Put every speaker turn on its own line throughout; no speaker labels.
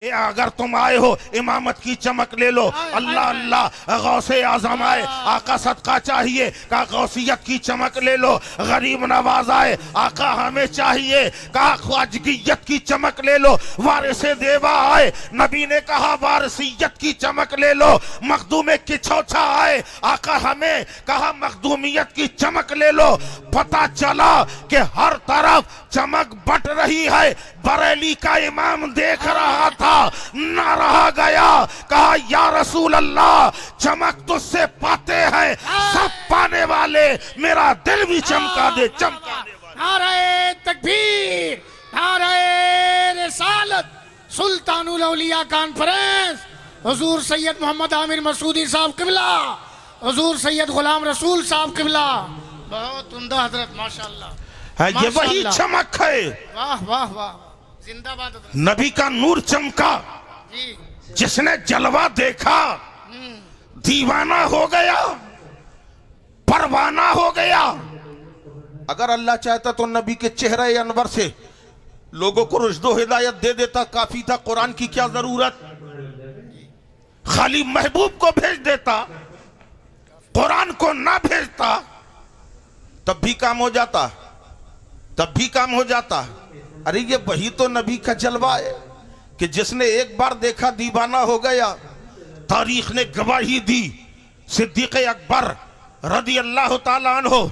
अगर तुम आए हो इमामत की चमक ले लो। अल्लाह अल्लाह गौसे आजम आए, आका सदका चाहिए का गौसियत की चमक ले लो। गरीब नवाज आए, आका हमें चाहिए का ख्वाजगियत की चमक ले लो। वारिसे देवा आए, नबी ने कहा वारसियत की चमक ले लो। मखदूम किछौछा आए, आका हमें कहा मखदूमियत की चमक ले लो। पता चला कि हर तरफ चमक बट रही है। बरेली का इमाम देख रहा था, ना रहा गया, कहा या रसूल अल्लाह चमक तुझसे पाते हैं सब पाने वाले, मेरा दिल भी चमका दे, चमका दे।
नारे तकबीर, नारे रिसालत, सुल्तानुल औलिया कॉन्फ्रेंस, हुजूर सैयद मोहम्मद आमिर मसूदी साहब किबला, हुजूर सैयद गुलाम रसूल साहब किबला। बहुत उम्दा हजरत, माशाअल्लाह
है, ये वही चमक है।
वाह वाह वाह, जिंदाबाद।
नबी का नूर चमका, जिसने जलवा देखा दीवाना हो गया, परवाना हो गया। अगर अल्लाह चाहता तो नबी के चेहरे अनवर से लोगों को रुश्दो हिदायत दे देता, काफी था। कुरान की क्या जरूरत, खाली महबूब को भेज देता, कुरान को ना भेजता, तब भी काम हो जाता, तब भी काम हो जाता। अरे ये वही तो नबी का जलवा है कि जिसने एक बार देखा दीवाना हो गया। तारीख ने गवाही दी, सिद्दीक अकबर रदी अल्लाह ताला अन्हु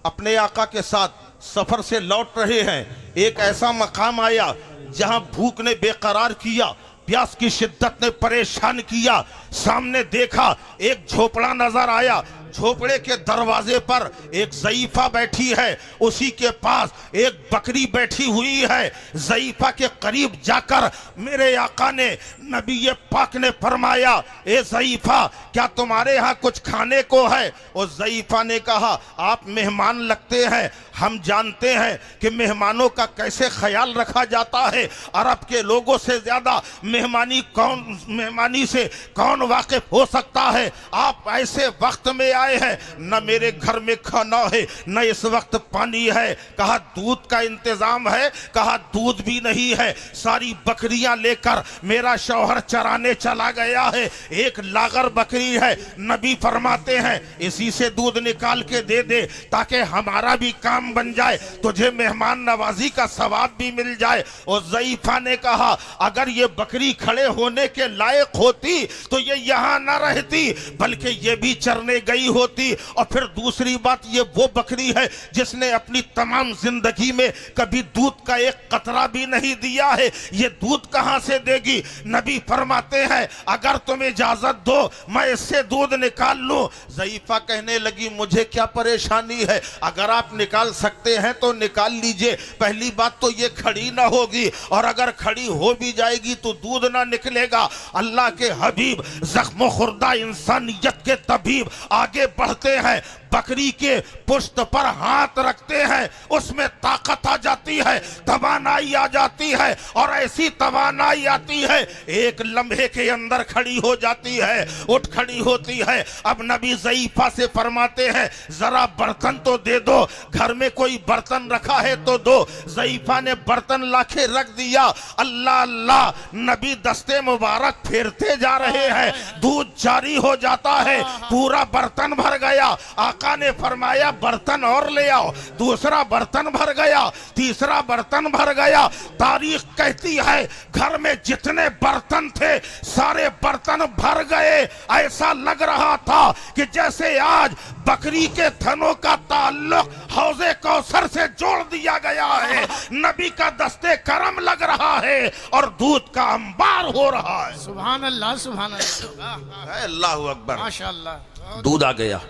अपने आका के साथ सफर से लौट रहे हैं। एक ऐसा मकाम आया जहां भूख ने बेकरार किया, प्यास की शिद्दत ने परेशान किया। सामने देखा एक झोपड़ा नजर आया, झोपड़े के दरवाजे पर एक ज़ईफा बैठी है, उसी के पास एक बकरी बैठी हुई है। ज़ईफा के करीब जाकर मेरे आका ने, नबी पाक ने फरमाया, ए ज़ईफा क्या तुम्हारे यहाँ कुछ खाने को है? और ज़ईफा ने कहा आप मेहमान लगते हैं, हम जानते हैं कि मेहमानों का कैसे ख्याल रखा जाता है। अरब के लोगों से ज्यादा मेहमानी से कौन वाकिफ हो सकता है। आप ऐसे वक्त में आए हैं, न मेरे घर में खाना है न इस वक्त पानी है। कहा दूध का इंतजाम है? कहा दूध भी नहीं है, सारी बकरियां लेकर मेरा शौहर चराने चला गया है, एक लागर बकरी है। नबी फरमाते हैं इसी से दूध निकाल के दे दे ताकि हमारा भी काम बन जाए, तुझे मेहमान नवाजी का सवाब भी मिल जाए। और ज़ईफा ने कहा अगर ये बकरी खड़े होने के लायक होती तो ये यहाँ न रहती, बल्कि ये भी चरने गई होती। और फिर दूसरी बात, ये वो बकरी है जिसने अपनी तमाम जिंदगी में कभी दूध का एक कतरा भी नहीं दिया है, ये दूध कहां से देगी? नबी फरमाते हैं अगर तुम इजाजत दो मैं इससे दूध निकाल लूं। ज़ईफा कहने लगी मुझे क्या परेशानी है, अगर आप निकाल सकते हैं तो निकाल लीजिए। पहली बात तो ये खड़ी ना होगी, और अगर खड़ी हो भी जाएगी तो दूध ना निकलेगा। अल्लाह के हबीब जख्म खुर्दा इंसानियत के तबीब आगे बढ़ते हैं, बकरी के पुष्ट पर हाथ रखते हैं, उसमें ताकत आ जाती है, तवानाई आ जाती है, और ऐसी तवानाई आती है एक लम्हे के अंदर खड़ी हो जाती है, उठ खड़ी होती है। अब नबी ज़ईफा से फरमाते हैं जरा बर्तन तो दे दो, घर में कोई बर्तन रखा है तो दो। ज़ईफा ने बर्तन लाके रख दिया। अल्लाह अल्लाह, नबी दस्ते मुबारक फेरते जा रहे हैं, दूध जारी हो जाता है, पूरा बर्तन भर गया। आका ने फरमाया बर्तन और ले आओ, दूसरा बर्तन भर गया, तीसरा बर्तन भर गया। तारीख कहती है घर में जितने बर्तन थे सारे बर्तन भर गए। ऐसा लग रहा था कि जैसे आज बकरी के थनों का ताल्लुक हौजे कौसर से जोड़ दिया गया है। नबी का दस्ते करम लग रहा है और दूध का अंबार हो रहा है।
सुभान अल्लाह, सुभान अल्लाह,
अल्लाहु अकबर,
माशाअल्लाह।
दूध आ गया।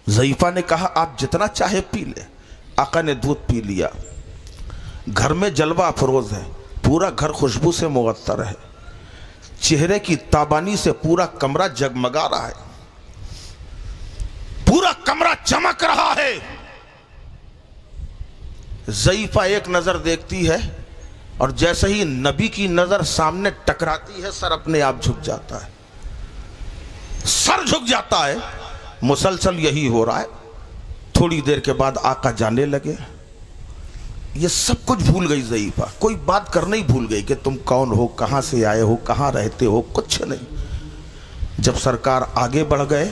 ज़ईफा ने कहा आप जितना चाहे पी ले। आका ने दूध पी लिया। घर में जलवा अफरोज है, पूरा घर खुशबू से मुअत्तर है, चेहरे की ताबानी से पूरा कमरा जगमगा रहा है, पूरा कमरा चमक रहा है। ज़ईफा एक नजर देखती है और जैसे ही नबी की नजर सामने टकराती है सर अपने आप झुक जाता है, सर झुक जाता है। मुसलसल यही हो रहा है। थोड़ी देर के बाद आका जाने लगे। ये सब कुछ भूल गई ज़ईफ़ा, कोई बात करना ही भूल गई कि तुम कौन हो, कहाँ से आए हो, कहाँ रहते हो, कुछ नहीं। जब सरकार आगे बढ़ गए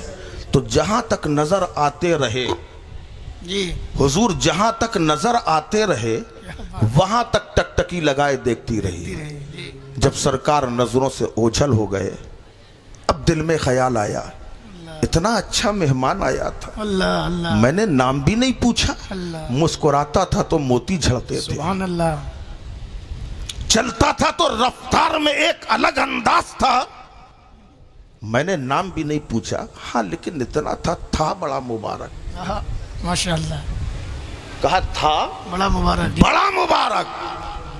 तो जहाँ तक नज़र आते रहे
जी,
हुजूर, जहाँ तक नज़र आते रहे वहाँ तक टकटकी लगाए देखती रही। जब सरकार नज़रों से ओझल हो गए, अब दिल में ख्याल आया, इतना अच्छा मेहमान आया था,
अल्लाह अल्लाह,
मैंने नाम भी नहीं पूछा,
अल्लाह,
मुस्कुराता था तो मोती झड़ते थे,
सुभान अल्लाह,
चलता था तो रफ्तार में एक अलग अंदाज था, मैंने नाम भी नहीं पूछा। हाँ, लेकिन इतना था बड़ा मुबारक।
आहा, माशाअल्लाह,
कहा था
बड़ा मुबारक,
बड़ा मुबारक।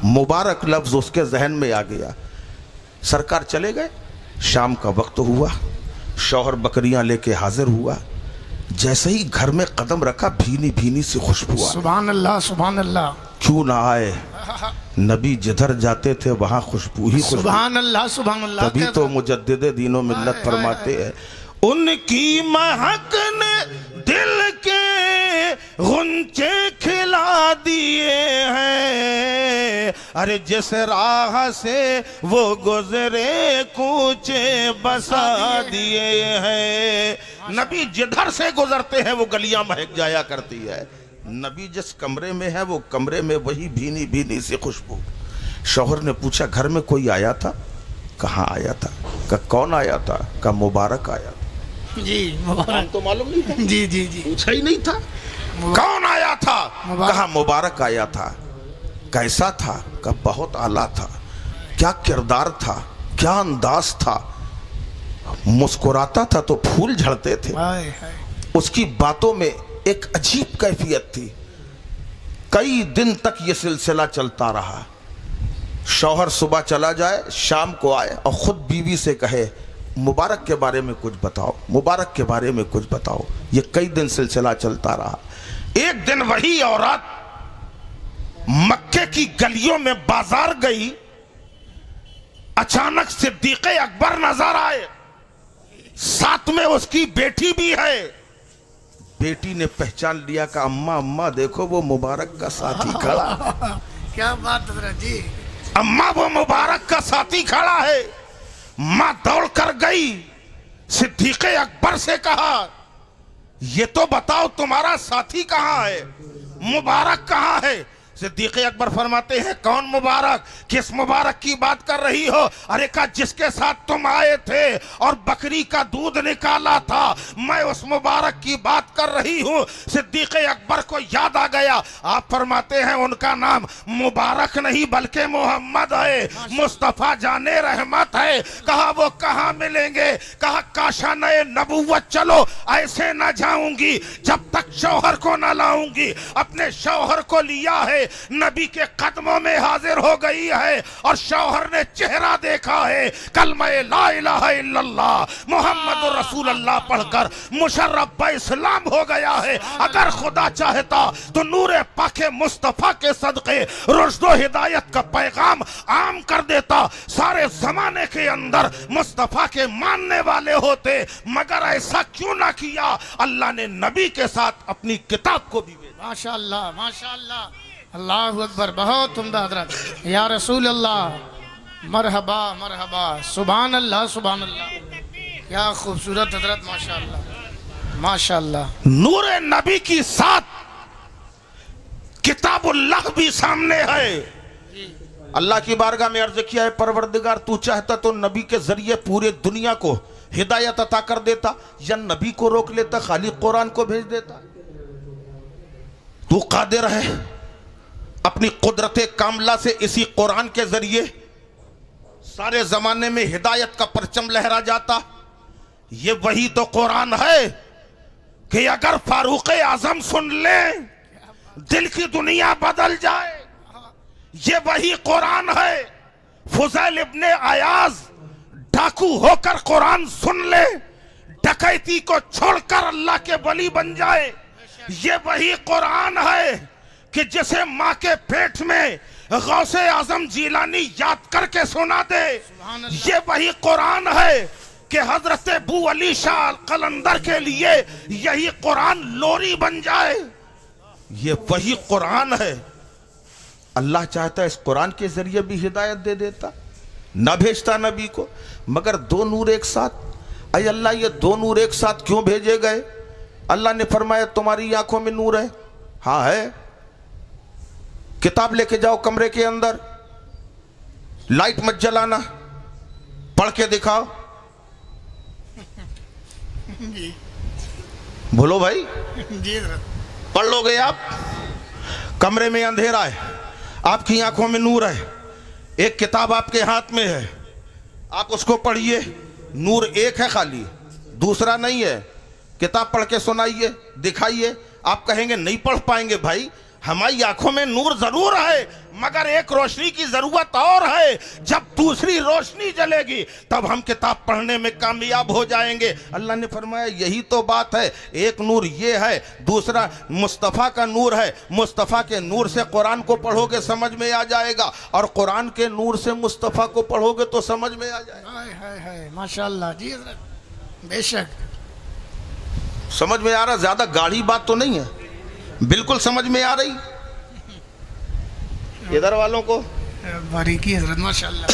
मुबारक लफ्ज उसके जहन में आ गया। सरकार चले गए, शाम का वक्त हुआ, शौहर बकरियां लेके हाजिर हुआ। जैसे ही घर में कदम रखा, भीनी भीनी सी खुशबू आई।
सुभान अल्लाह, सुभान अल्लाह,
क्यों ना आए, नबी जिधर जाते थे वहां खुशबू ही खुशबू।
सुभान अल्लाह, सुभान अल्लाह।
तभी तो मुजद्दिदे दीनो मिल्लत फरमाते हैं, उनकी महक ने दिल के गुंचे खिला दिए हैं, अरे जिस राह से वो गुजरे कूचे बसा दिए हैं। नबी जिधर से गुजरते हैं वो गलियां महक जाया करती है। नबी जिस कमरे में है वो कमरे में वही भीनी भीनी सी खुशबू। शौहर ने पूछा, घर में कोई आया था? कहाँ आया था? कौन आया था? मुबारक आया था।
जी, मुबारक
तो मालूम नहीं था,
जी जी जी,
पूछा ही नहीं था कौन आया था। कहा मुबारक आया था। कैसा था? कहा बहुत आला था। क्या किरदार था, क्या अंदाज था, मुस्कुराता था तो फूल झड़ते थे।
हाय हाय,
उसकी बातों में एक अजीब कैफियत थी। कई दिन तक यह सिलसिला चलता रहा। शौहर सुबह चला जाए, शाम को आए और खुद बीवी से कहे, मुबारक के बारे में कुछ बताओ, मुबारक के बारे में कुछ बताओ। ये कई दिन सिलसिला चलता रहा। एक दिन वही औरत मक्के की गलियों में बाजार गई, अचानक सिद्दीक़ अकबर नजर आए, साथ में उसकी बेटी भी है। बेटी ने पहचान लिया कि अम्मा अम्मा देखो वो मुबारक का साथी खड़ा।
क्या बात है जी,
अम्मा वो मुबारक का साथी खड़ा है। मां दौड़ कर गई, सिद्दीक़ अकबर से कहा, ये तो बताओ तुम्हारा साथी कहाँ है, मुबारक कहाँ है? सिद्दीक़ अकबर फरमाते हैं, कौन मुबारक? किस मुबारक की बात कर रही हो? अरे कहा, जिसके साथ तुम आए थे और बकरी का दूध निकाला था, मैं उस मुबारक की बात कर रही हूँ। सिद्दीक़ अकबर को याद आ गया। आप फरमाते हैं, उनका नाम मुबारक नहीं बल्कि मोहम्मद है, मुस्तफ़ा जाने रहमत है। कहा, वो कहाँ मिलेंगे? कहा, काशाने नबुव्वत चलो, ऐसे न जाऊंगी जब तक शौहर को न लाऊंगी। अपने शौहर को लिया है, नबी के कदमों में हाजिर हो गई है और शौहर ने चेहरा देखा है। कलमा ला इलाहा इल्लल्लाह मुहम्मदुर रसूलुल्लाह पढ़कर मुशर्रफ इस्लाम हो गया है। अगर खुदा चाहता तो नूरे पाके मुस्तफा के सदके रुश्दो हिदायत का पैगाम आम कर देता। सारे जमाने के अंदर मुस्तफा के मानने वाले होते, मगर ऐसा क्यों ना किया? अल्लाह ने नबी के साथ अपनी किताब को भी भेजा।
माशाअल्लाह माशाअल्लाह, अल्लाहु अकबर, बहुत उम्दा हजरत, या रसूल अल्लाह, मरहबा मरहबा, सुभान अल्लाह सुभान अल्लाह, क्या खूबसूरत हजरत, माशाअल्लाह माशाअल्लाह।
नूर नबी की साथ किताबुल्लाह भी सामने है। अल्लाह की बारगाह में अर्ज किया है, परवरदिगार तू चाहता तो नबी के जरिए पूरे दुनिया को हिदायत अता कर देता, या नबी को रोक लेता, खाली कुरान को भेज देता। तू कादिर है, अपनी कुदरत कामला से इसी कुरान के जरिए सारे जमाने में हिदायत का परचम लहरा जाता। ये वही तो कुरान है कि अगर फारूक आजम सुन ले, दिल की दुनिया बदल जाए। ये वही कुरान है, फुजैल इब्ने अयाज डाकू होकर कुरान सुन ले, डकैती को छोड़कर अल्लाह के वली बन जाए। ये वही कुरान है कि जिसे माँ के पेट में गौसे आजम जीलानी याद करके सुना दे। ये वही कुरान है कि हजरत अबू अली शाह कलंदर के लिए यही कुरान लोरी बन जाए। ये वही कुरान है अल्लाह चाहता है इस कुरान के जरिए भी हिदायत दे देता, न भेजता नबी को, मगर दो नूर एक साथ। अरे अल्लाह ये दो नूर एक साथ क्यों भेजे गए? अल्लाह ने फरमाया तुम्हारी आंखों में नूर है, हाँ है, किताब लेके जाओ कमरे के अंदर, लाइट मत जलाना, पढ़ के दिखाओ। बोलो भाई,
जी
पढ़ लोगे आप? कमरे में अंधेरा है, आपकी आंखों में नूर है, एक किताब आपके हाथ में है, आप उसको पढ़िए, नूर एक है खाली, दूसरा नहीं है। किताब पढ़ के सुनाइए, दिखाइए। आप कहेंगे नहीं पढ़ पाएंगे। भाई हमारी आंखों में नूर जरूर है, मगर एक रोशनी की जरूरत और है। जब दूसरी रोशनी जलेगी तब हम किताब पढ़ने में कामयाब हो जाएंगे। अल्लाह ने फरमाया यही तो बात है। एक नूर ये है, दूसरा मुस्तफ़ा का नूर है। मुस्तफ़ा के नूर से कुरान को पढ़ोगे समझ में आ जाएगा, और कुरान के नूर से मुस्तफ़ा को पढ़ोगे तो समझ में आ जाएगा।
हाय हाय हाय, माशाल्लाह जी हजरत, बेशक
समझ में आ रहा? ज्यादा गाढ़ी बात तो नहीं है, बिल्कुल समझ में आ रही इधर वालों को?
बारीकी हजरत, माशाल्लाह।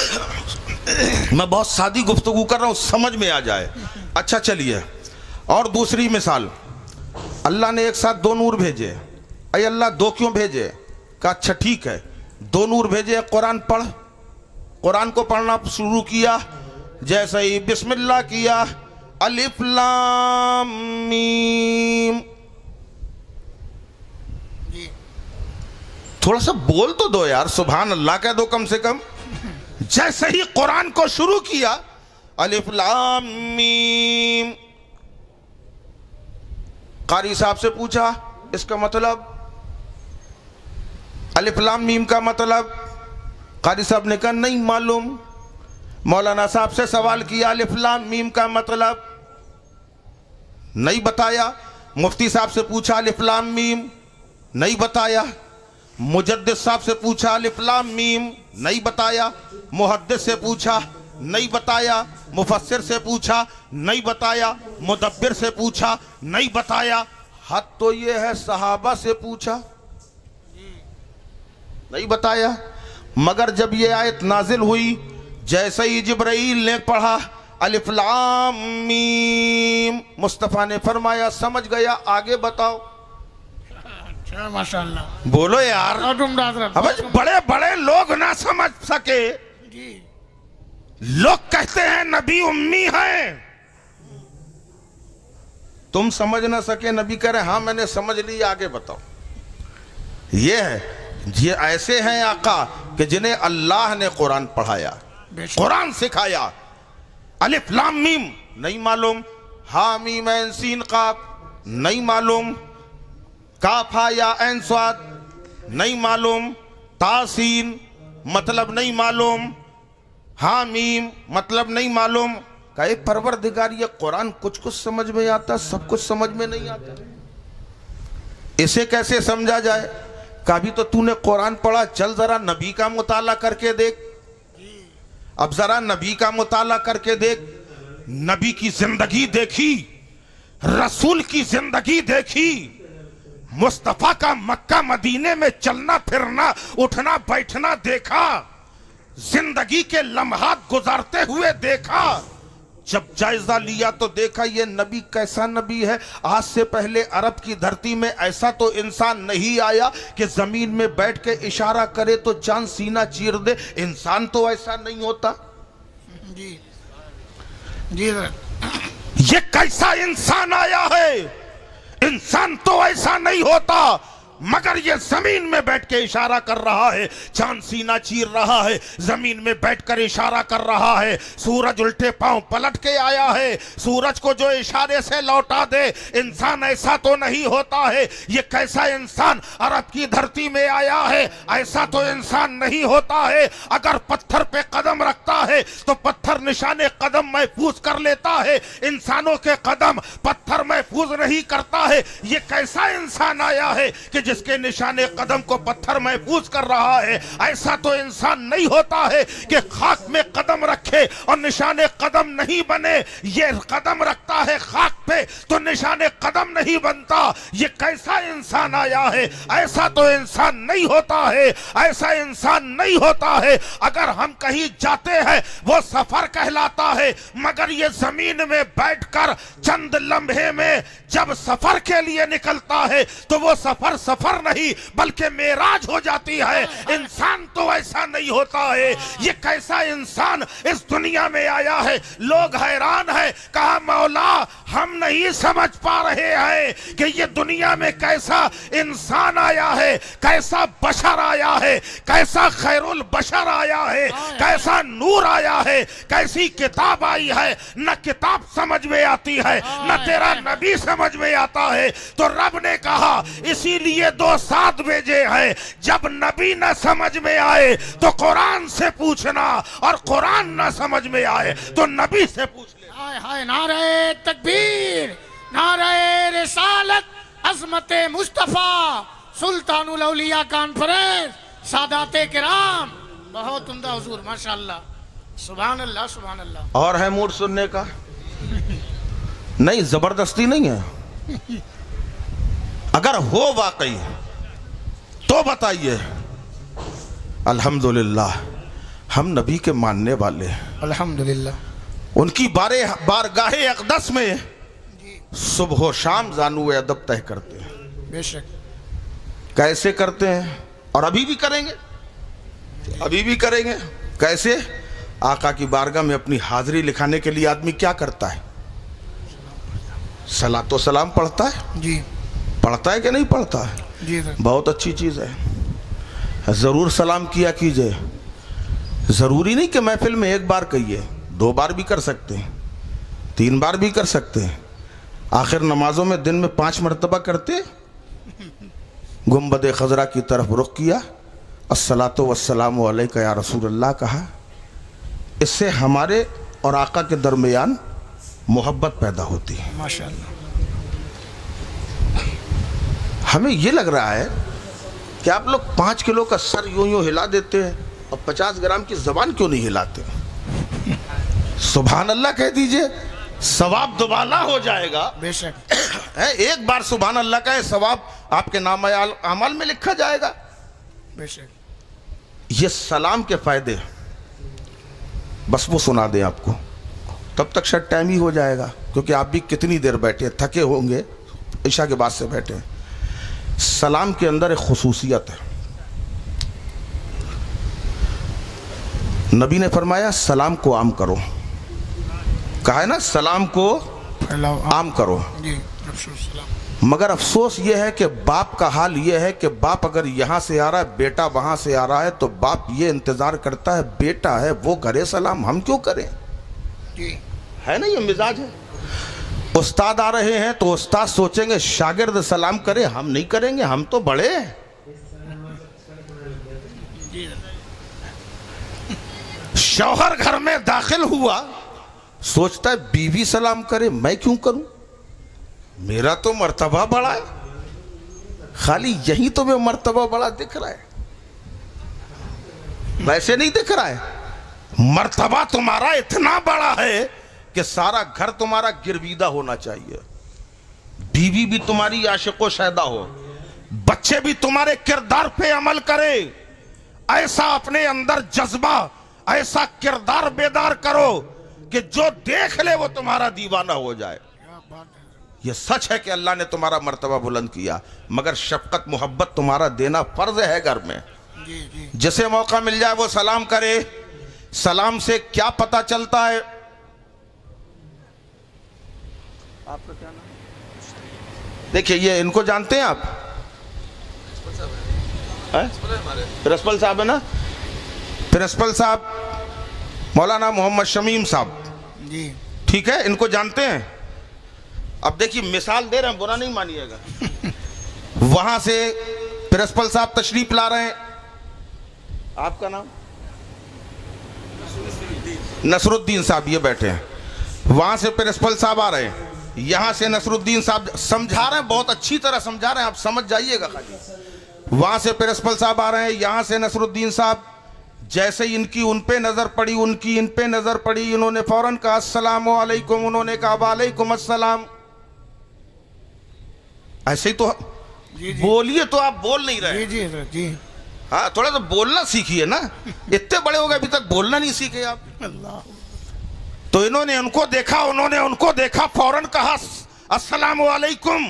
मैं बहुत सादी गुफ्तगू कर रहा हूं, समझ में आ जाए। अच्छा चलिए, और दूसरी मिसाल, अल्लाह ने एक साथ दो नूर भेजे। अरे अल्लाह दो क्यों भेजे? कहा अच्छा ठीक है, दो नूर भेजे, कुरान पढ़। कुरान को पढ़ना शुरू किया, जैसे ही बिस्मिल्लाह किया, अलिफ लाम मीम। थोड़ा सा बोल तो दो यार, सुभान अल्लाह कह दो कम से कम। जैसे ही कुरान को शुरू किया, अलिफ लाम मीम, कारी साहब से पूछा इसका मतलब, अलिफ लाम मीम का मतलब? कारी साहब ने कहा नहीं मालूम। मौलाना साहब से सवाल किया, अलिफ लाम मीम का मतलब? नहीं बताया। मुफ्ती साहब से पूछा, अलिफ लाम मीम? नहीं बताया। मुजद्दिद साहब से पूछा, अलिफ लाम मीम? नहीं बताया। मुहद्दिस से पूछा, नहीं बताया। मुफस्सिर से पूछा, नहीं बताया। मुदब्बिर से पूछा, नहीं बताया। हद तो ये है सहाबा से पूछा, नहीं बताया। मगर जब ये आयत नाजिल हुई, जैसे ही जिब्राइल ने पढ़ा अलिफ लाम मीम, मुस्तफ़ा ने फरमाया समझ गया, आगे बताओ।
अच्छा माशाल्लाह,
बोलो यार। अब बड़े बड़े लोग ना समझ सके, लोग कहते हैं नबी उम्मी है, तुम समझ ना सके, नबी कह रहे हाँ मैंने समझ ली, आगे बताओ। ये है, ये ऐसे हैं आका कि जिन्हें अल्लाह ने कुरान पढ़ाया, कुरान सिखाया। अलिफ लाम मीम नहीं मालूम, हा मीम ऐन सीन काफ नहीं मालूम, काफ हा या ऐन स्वाद नहीं मालूम, तासीन मतलब नहीं मालूम, हा मीम मतलब नहीं मालूम। कहे परवरदिगार ये कुरान कुछ कुछ समझ में आता, सब कुछ समझ में नहीं आता, इसे कैसे समझा जाए? कभी तो तूने कुरान पढ़ा, चल जरा नबी का मुताला करके देख। अब जरा नबी का मुताला करके देख, नबी की जिंदगी देखी, रसूल की जिंदगी देखी, मुस्तफा का मक्का मदीने में चलना फिरना उठना बैठना देखा, जिंदगी के लम्हात गुजारते हुए देखा। जब जायजा लिया तो देखा ये नबी कैसा नबी है। आज से पहले अरब की धरती में ऐसा तो इंसान नहीं आया कि जमीन में बैठ के इशारा करे तो चांद सीना चीर दे, इंसान तो ऐसा नहीं होता।
जी जी
ये कैसा इंसान आया है? इंसान तो ऐसा नहीं होता, मगर ये जमीन में बैठ के इशारा कर रहा है, चांद सीना चीर रहा है, जमीन में बैठकर इशारा कर रहा है। सूरज उल्टे पांव पलट के आया है, सूरज को जो इशारे से लौटा दे, इंसान ऐसा तो नहीं होता है। ये कैसा इंसान अरब की धरती में आया है? ऐसा तो इंसान नहीं होता है। अगर पत्थर पे कदम रखता है तो पत्थर निशाने कदम महफूज कर लेता है, इंसानों के कदम पत्थर महफूज नहीं करता है। ये कैसा इंसान आया है कि जिसके निशाने कदम को पत्थर महफूज कर रहा है। ऐसा तो इंसान नहीं होता है कि खाक में कदम रखे और निशाने कदम नहीं बने। ये कदम रखता है खाक पे तो निशाने कदम नहीं बनता। ये कैसा इंसान आया है? ऐसा तो इंसान नहीं होता है, ऐसा इंसान नहीं होता है। अगर हम कहीं जाते हैं वो सफर कहलाता है, मगर ये जमीन में बैठकर चंद लम्हे में जब सफर के लिए निकलता है तो वो सफर सफर नहीं बल्कि मेराज हो जाती है। इंसान तो ऐसा नहीं होता है। ये कैसा इंसान इस दुनिया में आया है? लोग हैरान है, कहा मौला हम नहीं समझ पा रहे हैं कि ये दुनिया में कैसा इंसान आया है, कैसा बशर आया है, कैसा खैरुल बशर आया है, कैसा नूर आया है, कैसी किताब आई है। न किताब समझ में आती है न तेरा नबी समझ में आता है। तो रब ने कहा इसीलिए 2 साथ भेजे हैं। जब नबी न समझ में आए तो कुरान से पूछना और कुरान न समझ में आए तो नबी से पूछ ले।
हाय हाय, नारे तकबीर, नारे रिसालत, अज़मते मुस्तफा, सुल्तानुल औलिया कॉन्फ्रेंस, सादाते किराम। बहुत उम्दा हुजूर, माशाअल्लाह, सुभान अल्लाह सुभान अल्लाह।
और है मूड सुनने का? नहीं, जबरदस्ती नहीं है। अगर हो वाकई तो बताइए। अल्हम्दुलिल्लाह हम नबी के मानने वाले,
अल्हम्दुलिल्लाह
उनकी बारगाहे अक़दस में सुबह शाम जानू अदब तय करते हैं।
बेशक।
कैसे करते हैं? और अभी भी करेंगे, अभी भी करेंगे। कैसे? आका की बारगाह में अपनी हाजिरी लिखाने के लिए आदमी क्या करता है? सलातो सलाम पढ़ता है
जी।
पढ़ता है कि नहीं पढ़ता है?
जी सर।
बहुत अच्छी चीज़ है, ज़रूर सलाम किया कीजिए। ज़रूरी नहीं कि महफिल में 1 बार कहिए, 2 बार भी कर सकते हैं, 3 बार भी कर सकते हैं। आखिर नमाजों में दिन में 5 मरतबा करते। गुंबद खजरा की तरफ रुख किया, अस्सलातु वस्सलामु अलैका या रसूलल्लाह कहा। इससे हमारे और आका के दरमियान मोहब्बत पैदा होती है।
माशाअल्लाह।
हमें ये लग रहा है कि आप लोग 5 किलो का सर यूं यूं हिला देते हैं और 50 ग्राम की जबान क्यों नहीं हिलाते? सुभान अल्लाह कह दीजिए, सवाब दुबाला हो जाएगा।
बेशक।
है, 1 बार सुभान अल्लाह का सवाब आपके नाम अमल में लिखा जाएगा।
बेशक।
ये सलाम के फायदे बस वो सुना दें आपको, तब तक शायद टाइम ही हो जाएगा, क्योंकि आप भी कितनी देर बैठे, थके होंगे, ईशा के बाद से बैठे। सलाम के अंदर एक खुसूसियत है। नबी ने फरमाया सलाम को आम करो। कहा है ना, सलाम को आम करो।
जी।
मगर अफसोस ये है कि बाप का हाल ये है कि बाप अगर यहाँ से आ रहा है, बेटा वहाँ से आ रहा है, तो बाप ये इंतज़ार करता है बेटा है वो करे सलाम, हम क्यों करें?
जी। है
ना, ये मिजाज है। उस्ताद आ रहे हैं तो उस्ताद सोचेंगे शागिर्द सलाम करे, हम नहीं करेंगे, हम तो बड़े हैं। शौहर घर में दाखिल हुआ, सोचता है बीवी सलाम करे, मैं क्यों करूं, मेरा तो मर्तबा बड़ा है। खाली यही तो मैं मर्तबा बड़ा दिख रहा है, वैसे नहीं दिख रहा है। मर्तबा तुम्हारा इतना बड़ा है कि सारा घर तुम्हारा गिरवीदा होना चाहिए, बीवी भी तुम्हारी आशिको शैदा हो, बच्चे भी तुम्हारे किरदार पे अमल करे। ऐसा अपने अंदर जज्बा, ऐसा किरदार बेदार करो कि जो देख ले वो तुम्हारा दीवाना हो जाए। ये सच है कि अल्लाह ने तुम्हारा मर्तबा बुलंद किया, मगर शफकत मोहब्बत तुम्हारा देना फर्ज है घर में। जिसे मौका मिल जाए वो सलाम करे। सलाम से क्या पता चलता है? आपका क्या नाम? देखिए, ये इनको जानते हैं आप? प्रिंसिपल साहब है ना, प्रिंसिपल साहब मौलाना मोहम्मद शमीम साहब
जी।
ठीक है, इनको जानते हैं। अब देखिए, मिसाल दे रहे हैं, बुरा नहीं मानिएगा। वहां से प्रिंसिपल साहब तशरीफ ला रहे हैं। आपका नाम? नसरुद्दीन साहब, ये बैठे हैं। वहां से प्रिंसिपल साहब आ रहे हैं। यहां से नसरुद्दीन साहब समझा रहे हैं, बहुत अच्छी तरह समझा रहे हैं, आप समझ जाइएगा खाली। वहां से प्रिंसिपल साहब आ रहे हैं, यहां से नसरुद्दीन साहब, जैसे इनकी उन पे नजर पड़ी, उनकी इन पे नजर पड़ी, इन्होंने फौरन कहा अस्सलाम वालेकुम, उन्होंने कहा वालेकुम अस्सलाम। ऐसे ही तो बोलिए, तो आप बोल नहीं रहे।
जी जी जी।
हाँ, थोड़ा तो बोलना सीखिए ना, इतने बड़े हो गए अभी तक बोलना नहीं सीखे आप।
अल्लाह।
तो इन्होंने उनको देखा, उन्होंने उनको देखा, फौरन कहा अस्सलाम वालेकुम,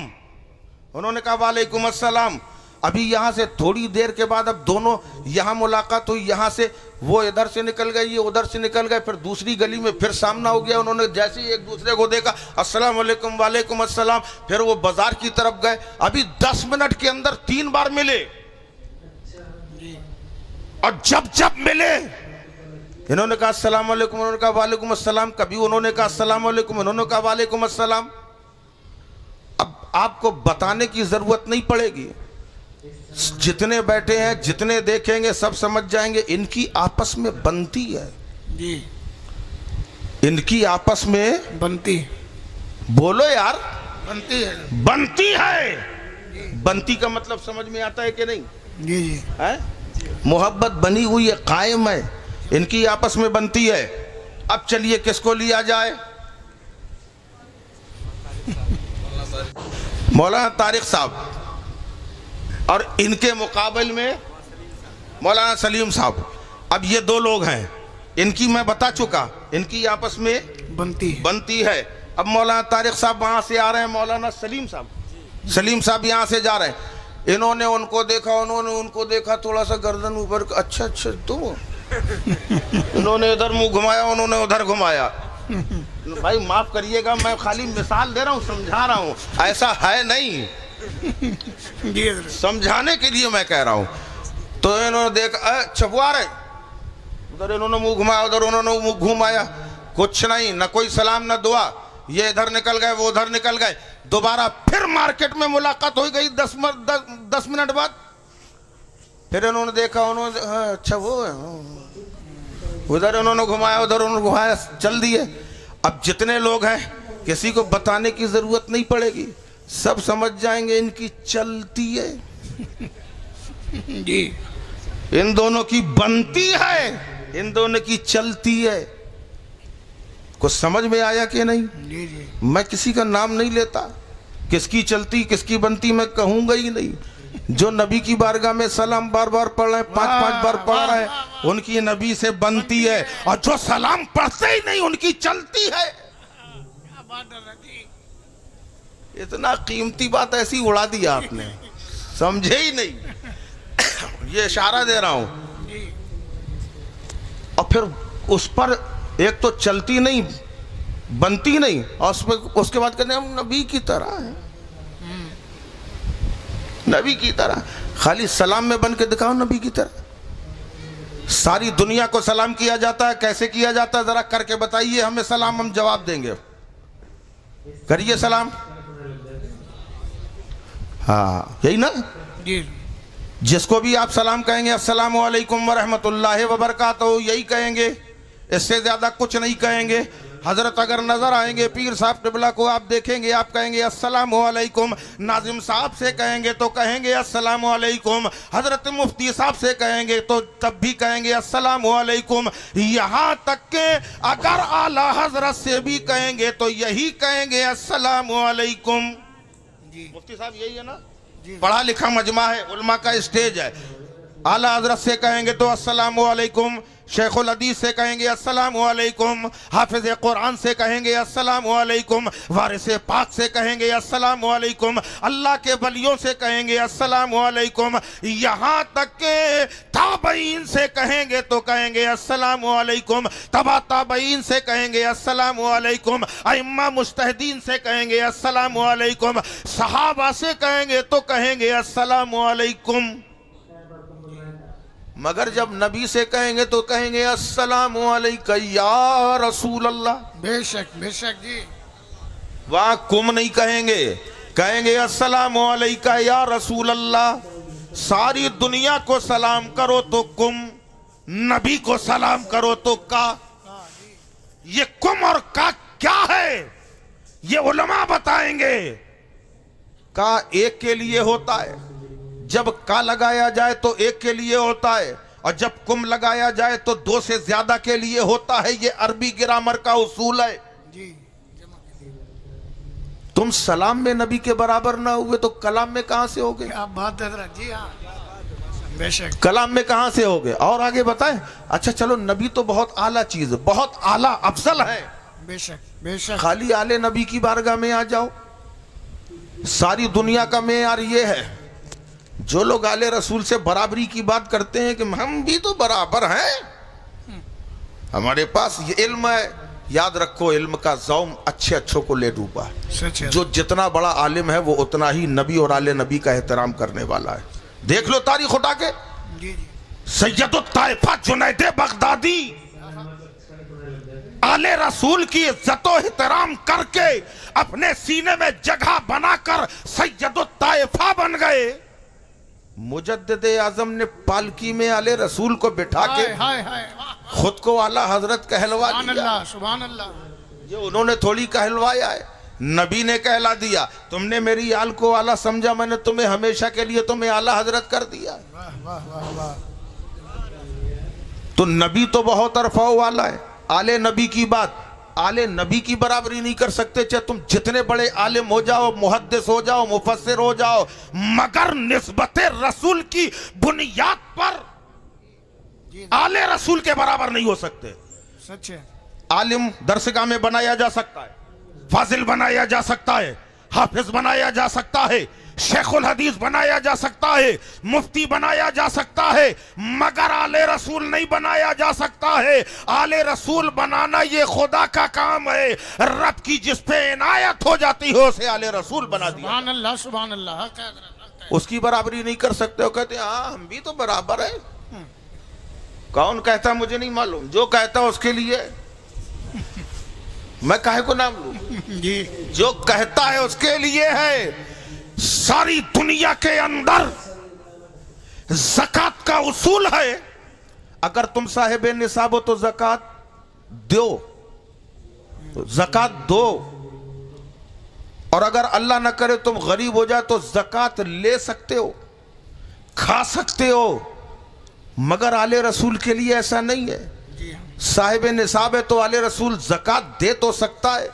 उन्होंने कहा वालेकुम अस्सलाम। अभी यहां से थोड़ी देर के बाद अब दोनों यहां मुलाकात हुई, यहां से वो इधर से निकल गए, ये उधर से निकल गए, फिर दूसरी गली में फिर सामना हो गया। उन्होंने जैसे ही एक दूसरे को देखा अस्सलाम वालेकुम वालेकुम अस्सलाम, फिर वो बाजार की तरफ गए। अभी 10 मिनट के अंदर 3 बार मिले, और जब जब मिले इन्होंने कहा अस्सलाम वालेकुम, उन्होंने कहा वालेकुम अस्सलाम, कभी उन्होंने कहा अस्सलाम वालेकुम, उन्होंने कहा वालेकुम अस्सलाम। अब आपको बताने की जरूरत नहीं पड़ेगी, जितने बैठे हैं, जितने देखेंगे सब समझ जाएंगे, इनकी आपस में बनती है
जी,
इनकी आपस में
बनती।
बोलो यार,
बनती है।
बनती है। बनती का मतलब समझ में आता है कि नहीं?
जी जी
है, मोहब्बत बनी हुई है, कायम है, इनकी आपस में बनती है। अब चलिए किसको लिया जाए? मौलाना तारिक साहब, और इनके मुकाबले में मौलाना सलीम साहब। अब ये 2 लोग हैं, इनकी मैं बता चुका, इनकी आपस में बनती है। अब मौलाना तारिक साहब वहां से आ रहे हैं, मौलाना सलीम साहब यहां से जा रहे हैं। इन्होंने उनको देखा, उन्होंने उनको देखा, थोड़ा सा गर्दन ऊपर, अच्छा अच्छा तुम। इन्होंने इधर मुंह घुमाया, उन्होंने उधर घुमाया। भाई माफ करिएगा, मैं खाली मिसाल दे रहा हूँ, समझा रहा हूँ, ऐसा है नहीं, समझाने के लिए मैं कह रहा हूं। तो इन्होंने देखा छपुआ रहे, उधर इन्होंने मुंह घुमाया, उधर उन्होंने मुंह घुमाया, कुछ नहीं, न कोई सलाम न दुआ। ये इधर निकल गए, वो उधर निकल गए। दोबारा फिर मार्केट में मुलाकात हो गई 10 मिनट बाद। फिर इन्होंने देखा, उन्होंने अच्छा वो है, उधर उन्होंने घुमाया, उधर उन्होंने घुमाया, चल दिए। अब जितने लोग हैं किसी को बताने की जरूरत नहीं पड़ेगी, सब समझ जाएंगे इनकी चलती है
जी,
इन दोनों की बनती है, इन दोनों की चलती है। कुछ समझ में आया कि नहीं?
जी जी।
मैं किसी का नाम नहीं लेता, किसकी चलती किसकी बनती मैं कहूंगा ही नहीं। जो नबी की बारगाह में सलाम बार बार पढ़ रहे हैं, 5-5 बार पढ़ रहे हैं, उनकी नबी से बनती है, और जो सलाम पढ़ते ही नहीं उनकी चलती है। इतना कीमती बात ऐसी उड़ा दी आपने, समझे ही नहीं। ये इशारा दे रहा हूं। और फिर उस पर एक तो चलती नहीं, बनती नहीं, और उसके बाद कहते हैं हम नबी की तरह हैं, नबी की तरह। खाली सलाम में बन के दिखाओ नबी की तरह। सारी दुनिया को सलाम किया जाता है, कैसे किया जाता है जरा करके बताइए हमें सलाम, हम जवाब देंगे। करिए सलाम। हाँ यही ना
जी।
जिसको भी आप सलाम कहेंगे अस्सलामु अलैकुम व रहमतुल्लाहि व बरकातहू, यही कहेंगे, इससे ज्यादा कुछ नहीं कहेंगे। हजरत अगर नजर आएंगे पीर साहब क़िबला को आप देखेंगे, आप कहेंगे अस्सलामु अलैकुम। नाजिम साहब से कहेंगे तो कहेंगे अस्सलामु अलैकुम। हजरत मुफ्ती साहब से कहेंगे तो तब भी कहेंगे अस्सलामु अलैकुम। यहाँ तक के अगर आला हजरत से भी कहेंगे तो यही कहेंगे अस्सलामु अलैकुम। मुफ्ती साहब यही है ना, पढ़ा लिखा मजमा है, उलमा का स्टेज है। आला हजरत से कहेंगे तो अस्सलामु अलैकुम, शेखुल हदीस से कहेंगे अस्सलामु अलैकुम, हाफिज कुरान से कहेंगे अस्सलामु अलैकुम, वारिस पाक से कहेंगे अस्सलामु अलैकुम, अल्लाह के वलियों से कहेंगे अस्सलामु अलैकुम, यहाँ तक के ताबईन से कहेंगे तो कहेंगे अस्सलामु अलैकुम, तबा ताबईन से कहेंगे अस्सलामु अलैकुम, अइम्मा मुज्तहिदीन से कहेंगे अस्सलामु अलैकुम, सहाबा से कहेंगे तो कहेंगे अस्सलामु अलैकुम। मगर जब नबी से कहेंगे तो कहेंगे अस्सलामु अलैका या रसूल अल्लाह।
बेशक बेशक जी।
वहां कुम नहीं कहेंगे, कहेंगे अस्सलामु अलैका या रसूल अल्लाह। सारी दुनिया को सलाम करो तो कुम, नबी को सलाम करो तो का। ये कुम और का क्या है? ये उलमा बताएंगे। का एक के लिए होता है, जब का लगाया जाए तो एक के लिए होता है, और जब कुम लगाया जाए तो दो से ज्यादा के लिए होता है। ये अरबी ग्रामर का उसूल है
जी।
तुम सलाम में नबी के बराबर ना हुए तो कलाम में कहां से होगे?
क्या बात है हजरत। जी हाँ, बेशक।
कलाम में कहां से होगे? और आगे बताएं। अच्छा चलो, नबी तो बहुत आला चीज है, बहुत आला अफजल है।
बेशक बेशक।
खाली आले नबी की बारगाह में आ जाओ। सारी दुनिया का मेयार ये है, जो लोग आले रसूल से बराबरी की बात करते हैं कि हम भी तो बराबर हैं, हमारे पास ये इल्म है। याद रखो, इल्म का ज़ौम अच्छे अच्छों को ले डूबा है।
सच है।
जो जितना बड़ा आलिम है वो उतना ही नबी और आले नबी का एहतराम करने वाला है। देख लो तारीख उठा के।
जी जी।
सैयदुत ताइफा जुनैद बगदादी आले रसूल की इज्जत और एहतराम करके अपने सीने में जगह बनाकर सैयदुत ताइफा बन गए। मुजद्दिद आजम ने पालकी में आले रसूल को बिठा के
हाय हाय,
खुद को आला हजरत कहलवा
सुभान
दिया।
अल्लाह, सुभान अल्लाह।
ये उन्होंने थोड़ी कहलवाया है, नबी ने कहला दिया। तुमने मेरी आल को आला समझा, मैंने तुम्हें हमेशा के लिए तुम्हें आला हजरत कर दिया।
वाह वाह वाह वाह।
तो नबी तो बहुत अरफा वाला है। आले नबी की बात, आले नबी की बराबरी नहीं कर सकते, चाहे तुम जितने बड़े आलिम हो जाओ, मुहद्दिस हो जाओ, मुफस्सिर हो जाओ, मगर निस्बते रसूल की बुनियाद पर आले रसूल के बराबर नहीं हो सकते।
सच है।
आलिम दरसगाह में बनाया जा सकता है, फाजिल बनाया जा सकता है, हाफिज बनाया जा सकता है, शेखुल हदीस बनाया जा सकता है, मुफ्ती बनाया जा सकता है, मगर आले रसूल नहीं बनाया जा सकता है। आले रसूल बनाना ये खुदा का काम है। रब की जिस पे इनायत हो जाती हो उसे आले रसूल बना दिया।
सुभान अल्लाह, सुभान अल्लाह।
उसकी बराबरी नहीं कर सकते हो। कहते हैं हाँ हम भी तो बराबर है। कौन कहता मुझे नहीं मालूम, जो कहता उसके लिए मैं काहे को नाम लूं।
जी।
जो कहता है उसके लिए है। सारी दुनिया के अंदर ज़कात का उसूल है, अगर तुम साहिब निसाब हो तो ज़कात दो, तो ज़कात दो, और अगर अल्लाह ना करे तुम गरीब हो जाए तो ज़कात ले सकते हो, खा सकते हो। मगर आले रसूल के लिए ऐसा नहीं है। साहिब निसाब है तो आले रसूल ज़कात दे तो सकता है,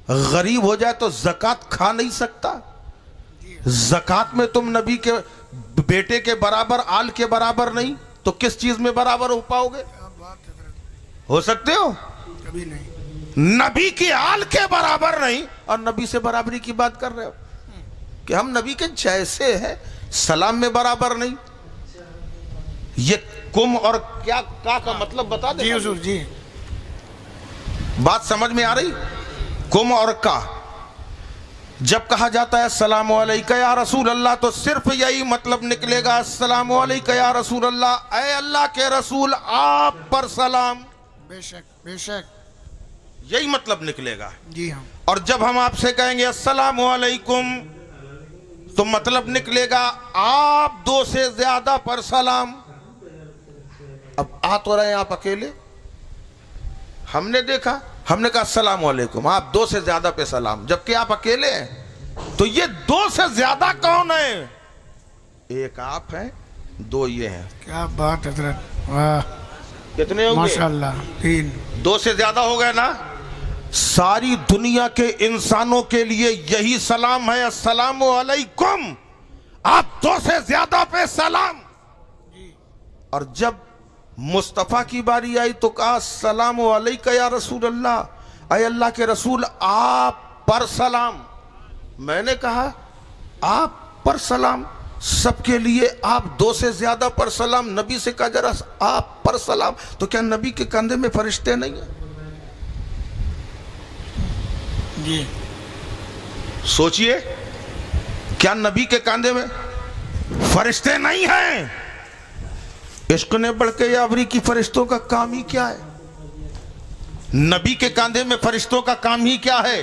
गरीब हो जाए तो ज़कात खा नहीं सकता। ज़कात में तुम नबी के बेटे के बराबर, आल के बराबर नहीं, तो किस चीज में बराबर हो पाओगे? हो सकते हो?
कभी नहीं।
नबी के आल के बराबर नहीं, और नबी से बराबरी की बात कर रहे हो कि हम नबी के जैसे हैं। सलाम में बराबर नहीं। ये कुम और क्या का मतलब बता दे
जी हुजूर जी।
बात समझ में आ रही? कुम और का जब कहा जाता है अस्सलामु अलैका या रसूल अल्लाह, तो सिर्फ यही मतलब निकलेगा, अस्सलामु अलैका या रसूल अल्लाह, ऐ अल्लाह के रसूल आप पर सलाम।
बेशक बेशक,
यही मतलब निकलेगा।
जी हाँ।
और जब हम आपसे कहेंगे अस्सलामु अलैकुम, तो मतलब निकलेगा आप दो से ज्यादा पर सलाम। अब आ तो रहे आप अकेले, हमने देखा, हमने कहा अस्सलामु अलैकुम, आप दो से ज्यादा पे सलाम, जबकि आप अकेले हैं। तो ये दो से ज्यादा कौन है? एक आप हैं, दो ये हैं।
क्या बात हजरत, वाह।
कितने हो गए?
माशाअल्लाह, तीन।
दो से ज्यादा हो गए ना। सारी दुनिया के इंसानों के लिए यही सलाम है, अस्सलामु अलैकुम, आप दो से ज्यादा पे सलाम। और जब मुस्तफ़ा की बारी आई तो कहा अस्सलामु अलैका या रसूल अल्लाह, ऐ अल्लाह के रसूल आप पर सलाम। मैंने कहा आप पर सलाम, सबके लिए आप दो से ज्यादा पर सलाम। नबी से कहा जरा आप पर सलाम, तो क्या नबी के कंधे में फरिश्ते नहीं है?
जी
सोचिए, क्या नबी के कंधे में फरिश्ते नहीं हैं? इश्क ने बढ़ के यावरी की फरिश्तों का काम ही क्या है? नबी के कंधे में फरिश्तों का काम ही क्या है?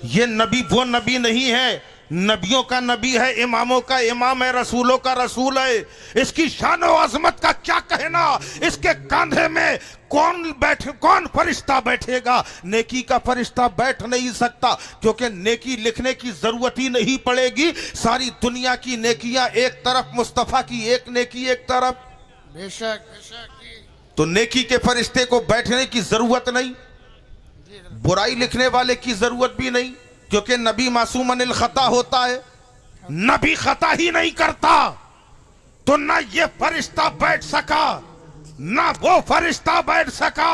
ये नबी वो नबी नहीं है। नबियों का नबी है, इमामों का इमाम है, रसूलों का रसूल है। इसकी शान और अजमत का क्या कहना। इसके कंधे में कौन फरिश्ता बैठेगा। नेकी का फरिश्ता बैठ नहीं सकता, क्योंकि नेकी लिखने की जरूरत ही नहीं पड़ेगी। सारी दुनिया की नेकियां एक तरफ, मुस्तफा की एक नेकी एक तरफ।
बेशक बेशक।
तो नेकी के फरिश्ते को बैठने की जरूरत नहीं, बुराई लिखने वाले की जरूरत भी नहीं, क्योंकि नबी मासूम अनिल खता होता है। नबी खता ही नहीं करता, तो ना ये फरिश्ता बैठ सका, ना वो फरिश्ता बैठ सका।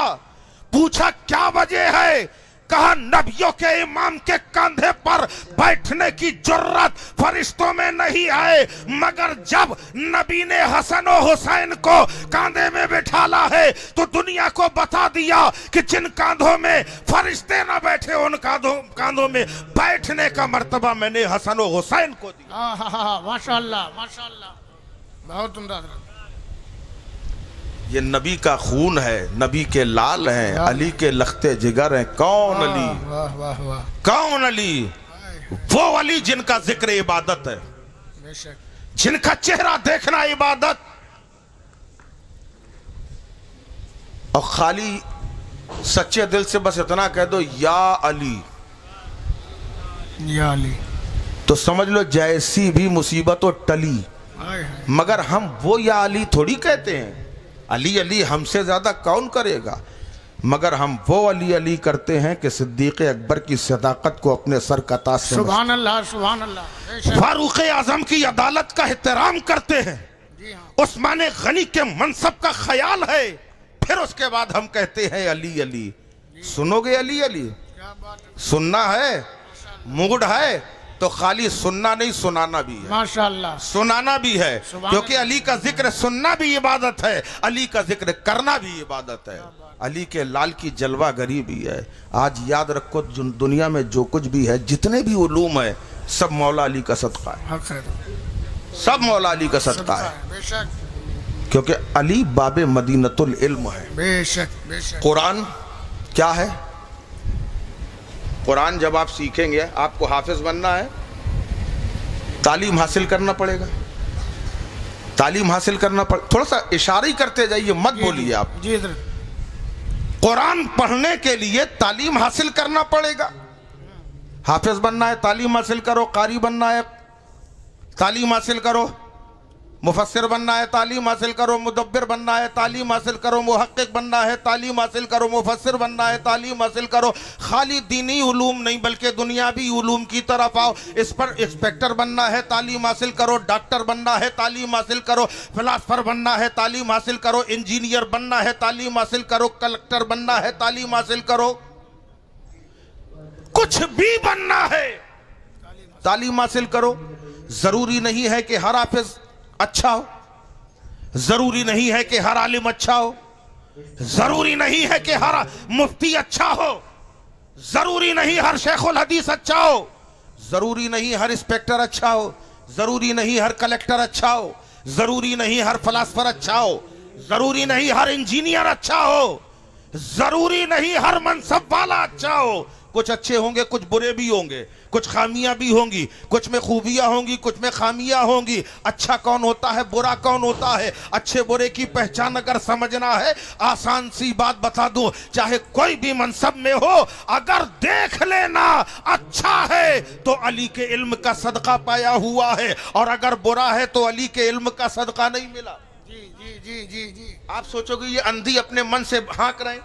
पूछा क्या वजह है, कहा नबियों के इमाम के कंधे पर बैठने की जरूरत फरिश्तों में नहीं है, मगर जब नबी ने हसन और हुसैन को कंधे में बिठाला है तो दुनिया को बता दिया कि जिन कंधों में फरिश्ते ना बैठे उन कंधों में बैठने का मर्तबा मैंने हसन और हुसैन को दिया।
माशाअल्लाह माशाअल्लाह, बहुत उम्दा।
ये नबी का खून है, नबी के लाल हैं, अली के लखते जिगर हैं। कौन अली,
वाह वाह वाह,
कौन अली? वो अली जिनका जिक्र इबादत है,
बेशक,
जिनका चेहरा देखना इबादत। और खाली सच्चे दिल से बस इतना कह दो या अली,
या अली,
तो समझ लो जैसी भी मुसीबत हो टली। मगर हम वो या अली थोड़ी कहते हैं। अली अली हमसे ज्यादा कौन करेगा, मगर हम वो अली अली करते हैं कि सिद्दीक़ अकबर की सदाकत को अपने सर का ताज समझते हैं।
सुभान अल्लाह सुभान अल्लाह।
फारूक आजम की अदालत का एहतराम करते हैं, उस्मान गनी के मनसब का ख्याल है। फिर उसके बाद हम कहते हैं अली अली। सुनोगे अली अली? सुनना है, मूड है तो खाली सुनना नहीं सुनाना भी है।
माशाअल्लाह,
सुनाना भी है, क्योंकि अली का जिक्र सुनना भी इबादत है, अली का जिक्र करना भी इबादत है। अली के लाल की जलवा गरी भी है। आज याद रखो, दुनिया में जो कुछ भी है, जितने भी उलूम है, सब मौला अली का सदका है, सब मौला अली का सदका है।
बेशक,
क्योंकि अली बाबे मदीनतुल इल्म है।
बेशक बेशक।
कुरान क्या है? कुरान जब आप सीखेंगे, आपको हाफिज बनना है, तालीम हासिल करना पड़ेगा, तालीम हासिल करना पड़े। थोड़ा सा इशारा ही करते जाइए, मत बोलिए आप।
जी,
कुरान पढ़ने के लिए तालीम हासिल करना पड़ेगा। हाफिज बनना है, तालीम हासिल करो। कारी बनना है, तालीम हासिल करो। मुफस्सिर बनना है, तालीम हासिल करो। मुदब्बिर बनना है, तालीम हासिल करो। मुहक्किक बनना है, तालीम हासिल करो। मुफस्सिर बनना है, तालीम हासिल करो। खाली दीनी उलूम नहीं, बल्कि दुनियावी उलूम की तरफ आओ। इस पर इंस्पेक्टर बनना है, तालीम हासिल करो। डॉक्टर बनना है, तालीम हासिल करो। फिलासफर बनना है, तालीम हासिल करो। इंजीनियर बनना है, तालीम हासिल करो। कलेक्टर बनना है, तालीम हासिल करो। कुछ भी बनना है, तालीम हासिल करो। जरूरी नहीं है कि हर हाफिज अच्छा हो, जरूरी नहीं है कि हर आलिम अच्छा हो, जरूरी नहीं है कि हर मुफ्ती अच्छा हो, जरूरी नहीं हर शेखुल हदीस अच्छा हो, जरूरी नहीं हर इंस्पेक्टर अच्छा हो, जरूरी नहीं हर कलेक्टर अच्छा हो, जरूरी नहीं हर फिलासफर अच्छा हो, जरूरी नहीं हर इंजीनियर अच्छा हो, जरूरी नहीं हर मनसब वाला अच्छा हो। कुछ अच्छे होंगे, कुछ बुरे भी होंगे, कुछ खामियां भी होंगी, कुछ में खूबियां होंगी, कुछ में खामियां होंगी। अच्छा कौन होता है, बुरा कौन होता है, अच्छे बुरे की पहचान अगर समझना है, आसान सी बात बता दूं, चाहे कोई भी मनसब में हो, अगर देख लेना अच्छा है तो अली के इल्म का सदका पाया हुआ है, और अगर बुरा है तो अली के इल्म का सदका नहीं मिला।
जी जी जी जी जी।
आप सोचोगे ये अंधी अपने मन से हाँक रहे हैं?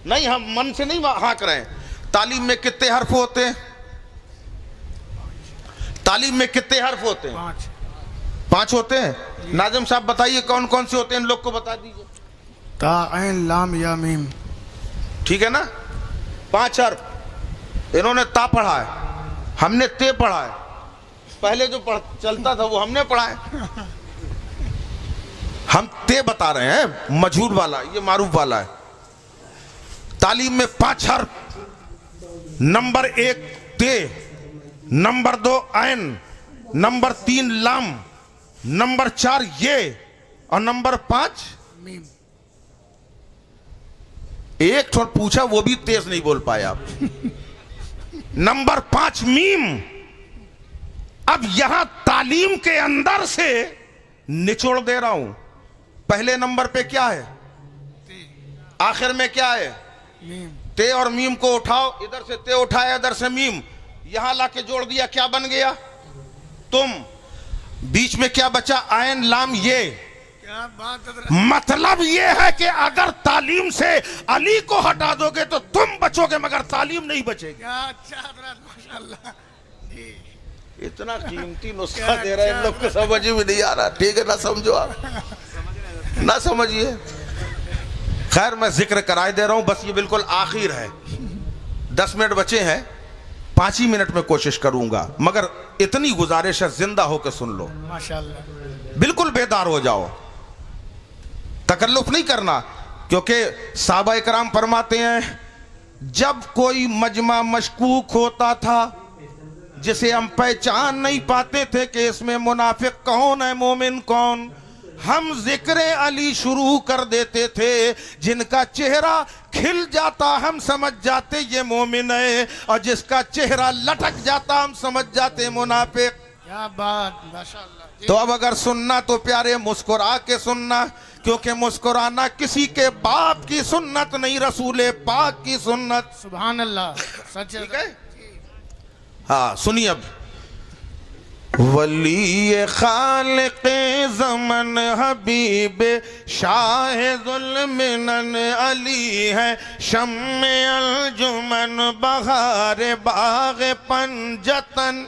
नहीं, हम मन से नहीं हाँक रहे हैं। तालीम में कितने हर्फ होते हैं? तालीम में कितने हर्फ होते हैं? 5 होते हैं। नाजिम साहब बताइए कौन कौन से होते हैं, इन लोग को बता दीजिए।
ता ऐन लाम या मीम,
ठीक है ना? 5 हर्फ। इन्होंने ता पढ़ा है, हमने ते पढ़ा है। पहले जो चलता था वो हमने पढ़ा है, हम ते बता रहे हैं। मजहूर वाला, ये मारूफ वाला है। तालीम में 5 हर्फ। नंबर 1 ते, नंबर 2 ऐन, नंबर 3 लाम, नंबर 4 ये, और नंबर 5
मीम।
एक थोड़ा पूछा, वो भी तेज नहीं बोल पाए आप। नंबर 5 मीम, अब यहां तालीम के अंदर से निचोड़ दे रहा हूं। पहले नंबर पे क्या है, आखिर में क्या है,
मीम।
ते और मीम को उठाओ, इधर से ते उठाया, इधर से मीम, यहां लाके जोड़ दिया, क्या बन गया, तुम। बीच में क्या बचा, आयन लाम ये।
क्या बात है।
मतलब ये है कि अगर तालीम से अली को हटा दोगे तो तुम बचोगे, मगर तालीम नहीं बचेगी।
क्या अच्छा हजरत, माशाल्लाह जी।
इतना कीमती नुस्खा दे रहे हैं, इन लोग को समझ भी नहीं आ रहा। ठीक है ना, समझो आप, ना समझिए। खैर मैं जिक्र कराए दे रहा हूं, बस ये बिल्कुल आखिर है, 10 मिनट बचे हैं, 5 ही मिनट में कोशिश करूंगा, मगर इतनी गुजारिश है जिंदा होकर सुन लो,
माशाल्लाह।
बिल्कुल बेदार हो जाओ, तकल्लुफ नहीं करना। क्योंकि साहबा इकराम फरमाते हैं, जब कोई मजमा मशकूक होता था जिसे हम पहचान नहीं पाते थे कि इसमें मुनाफिक कौन है, मोमिन कौन, हम जिक्र अली शुरू कर देते थे। जिनका चेहरा खिल जाता हम समझ जाते ये मोमिन है, और जिसका चेहरा लटक जाता हम समझ जाते मुनाफिक।
क्या बात, माशाल्लाह जी।
तो अब अगर सुनना तो प्यारे मुस्कुरा के सुनना, क्योंकि मुस्कुराना किसी के बाप की सुन्नत नहीं, रसूल पाक की सुन्नत।
सुभान अल्लाह, सच
ठीक है। हाँ सुनिए अब, वली खालिक़े ज़मन हबीब शाहिदुल मिनन अली है, शम्मे अलजुमन बहार बाग पंजतन।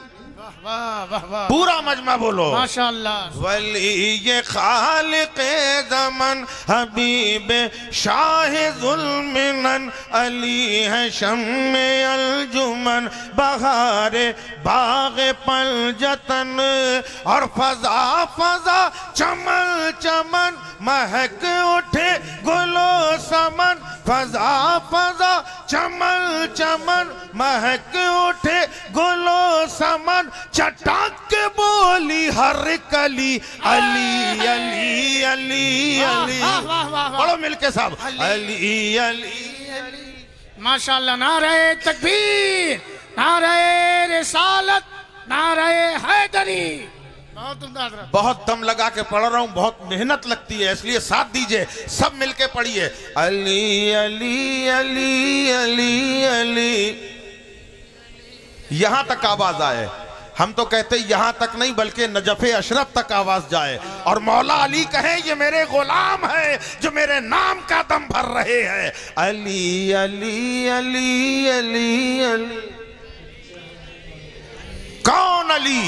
वाह वाह वाह,
पूरा मजमा बोलो,
माशाल्लाह।
वली खालिक़े ज़मन हबीब शाहिदुल मिनन अली है, शम्मे अलजुमन बहारे बाग पंजतन। और फजा फजा चमन चमन महक उठे गुलो समन, फजा फजा चमन चमन महक उठे गुलो समन। चटाक के बोली हर कली अली अली अली अली।
वाह वाह वाह वाह,
पढ़ो मिलके साहब, अली अली अली।
माशाल्लाह। नारे तकबीर, नारे रिसालत, नारे हैदरी। बहुत उम्दा हजरत।
बहुत दम लगा के पढ़ रहा हूँ, बहुत मेहनत लगती है, इसलिए साथ दीजिए, सब मिलके पढ़िए। अली अली अली अली अली, यहां तक आवाज आए। हम तो कहते यहां तक नहीं, बल्कि नजफ़े अशरफ तक आवाज जाए, और मौला अली कहे ये मेरे गुलाम है जो मेरे नाम का दम भर रहे हैं। अली अली अली अली अली। कौन अली?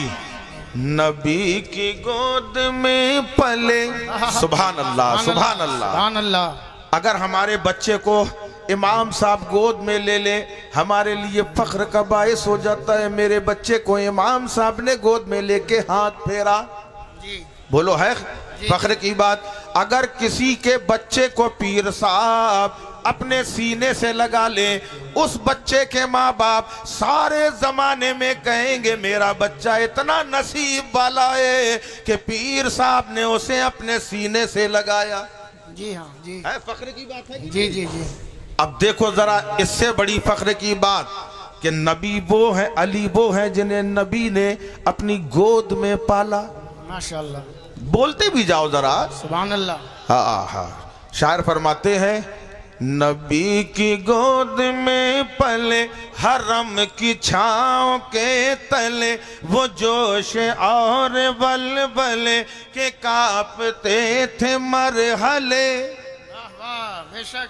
नबी की गोद में पले। सुभान अल्लाह, सुभान अल्लाह,
सुभान अल्लाह।
अगर हमारे बच्चे को इमाम साहब गोद में ले ले, हमारे लिए फख्र का बायस हो जाता है। मेरे बच्चे को इमाम साहब ने गोद में लेके हाथ फेरा,
जी
बोलो है फख्र की बात। अगर किसी के बच्चे को पीर साहब अपने सीने से लगा ले, उस बच्चे के माँ बाप सारे जमाने में कहेंगे मेरा बच्चा इतना नसीब वाला है कि पीर साहब ने उसे अपने सीने से लगाया।
जी हाँ जी,
है फख्र की बात है।
जी जी जी।
अब देखो जरा इससे बड़ी फख्र की बात कि नबी वो है, अली वो है जिन्हें नबी ने अपनी गोद में पाला।
माशाल्लाह,
बोलते भी जाओ जरा,
सुभान अल्लाह।
हाँ हाँ। शायर फरमाते हैं, नबी की गोद में पले हरम की छाँव के तले, वो जोश और बलबले के कांपते थे मरहले।
वाह वाह, बेशक।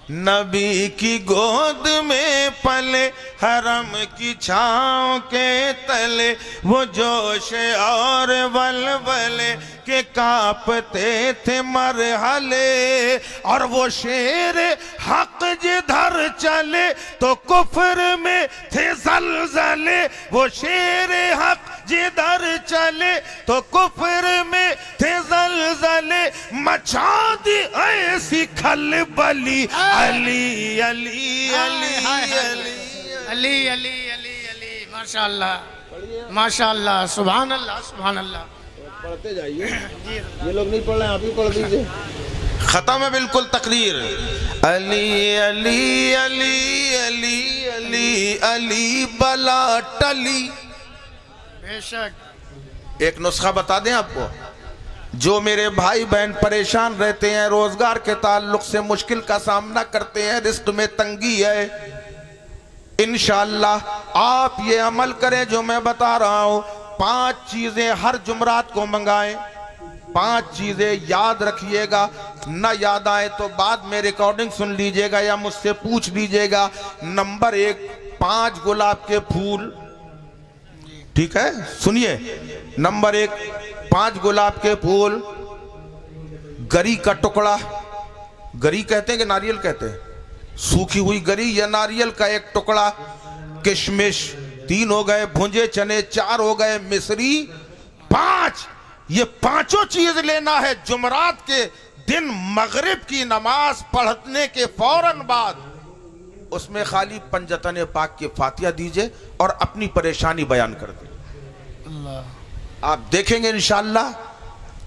नबी की गोद में पले हरम की छाँव के तले, वो जोश और बलबले के कांपते थे मरहले। और वो शेर हक जिधर चले तो कुफ्र में थे जलजले, वो शेर हक जिधर चले तो कुफ्र में थे जलजले। मचा दी ऐसी खलबली, अली अली अली अली
अली अली अली अली। माशाल्लाह माशाल्लाह, सुभान अल्लाह सुभान अल्लाह।
पढ़ते जाइए, ये लोग नहीं पढ़ रहे हैं, आप ही पढ़ दीजिए। खत्म है बिल्कुल तकरीर। अली अली अली अली अली अली बला टली।
बेशक।
एक नुस्खा बता दें आपको, जो मेरे भाई बहन परेशान रहते हैं, रोजगार के ताल्लुक से मुश्किल का सामना करते हैं, रिस्क में तंगी है, इंशाअल्लाह आप ये अमल करें जो मैं बता रहा हूं। 5 चीजें हर जुमरात को मंगाएं। 5 चीजें याद रखिएगा, न याद आए तो बाद में रिकॉर्डिंग सुन लीजिएगा या मुझसे पूछ लीजिएगा। नंबर 1, 5 गुलाब के फूल, ठीक है, सुनिए। नंबर 1, 5 गुलाब के फूल, गरी का टुकड़ा, गरी कहते हैं कि नारियल कहते हैं, सूखी हुई गरी या नारियल का एक टुकड़ा, किशमिश 3 हो गए, भुंजे चने 4 हो गए, मिश्री 5। ये 5 चीज लेना है। जुमरात के दिन मगरिब की नमाज पढ़ने के फौरन बाद उसमें खाली पंजतन पाक की फातिहा दीजिए और अपनी परेशानी बयान कर दीजिए। आप देखेंगे इंशाअल्लाह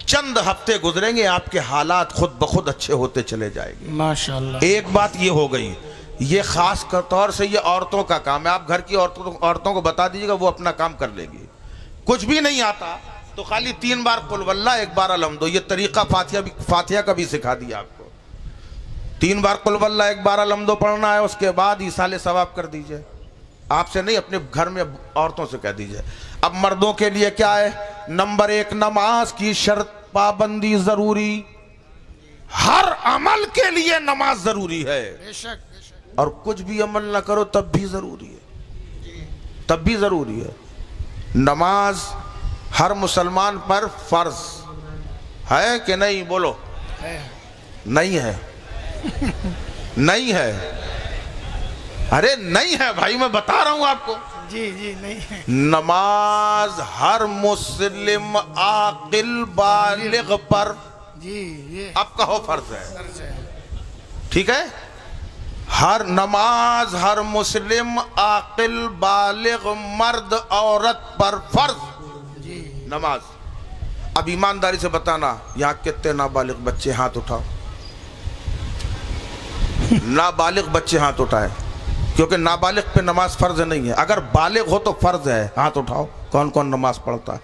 चंद हफ्ते गुजरेंगे, आपके हालात खुद ब खुद अच्छे होते चले जाएंगे
माशाअल्लाह।
एक बात ये हो गई, ये खास तौर से ये औरतों का काम है। आप घर की औरतों को बता दीजिएगा, वो अपना काम कर लेगी। कुछ भी नहीं आता तो खाली 3 बार कुल वल्लाह 1 बार अलहम्दो, ये तरीका फातिहा का भी सिखा दिया आपको। 3 बार कुल वल्लाह 1 बार अलहम्दो पढ़ना है, उसके बाद ईसाले सवाब कर दीजिए। आपसे नहीं, अपने घर में औरतों से कह दीजिए। अब मर्दों के लिए क्या है? नंबर 1, नमाज की शर्त पाबंदी जरूरी। हर अमल के लिए नमाज जरूरी है,
बेशक।
और कुछ भी अमल ना करो तब भी जरूरी है, तब भी जरूरी है। नमाज हर मुसलमान पर फर्ज है कि नहीं? बोलो
है।
नहीं है नहीं है, अरे नहीं है भाई, मैं बता रहा हूं आपको।
जी जी नहीं है।
नमाज हर मुस्लिम आकिल बालिग पर,
जी ये
अब कहो फर्ज है,
फर्ज है।
ठीक है। हर नमाज हर मुस्लिम आकिल बालिग मर्द औरत पर फर्ज
जी।
नमाज। अब ईमानदारी से बताना, यहाँ कितने नाबालिग बच्चे हाथ उठाओ। नाबालिग बच्चे हाथ उठाए, क्योंकि नाबालिग पे नमाज फर्ज नहीं है। अगर बालिग हो तो फर्ज है, हाथ उठाओ। कौन कौन नमाज पढ़ता है?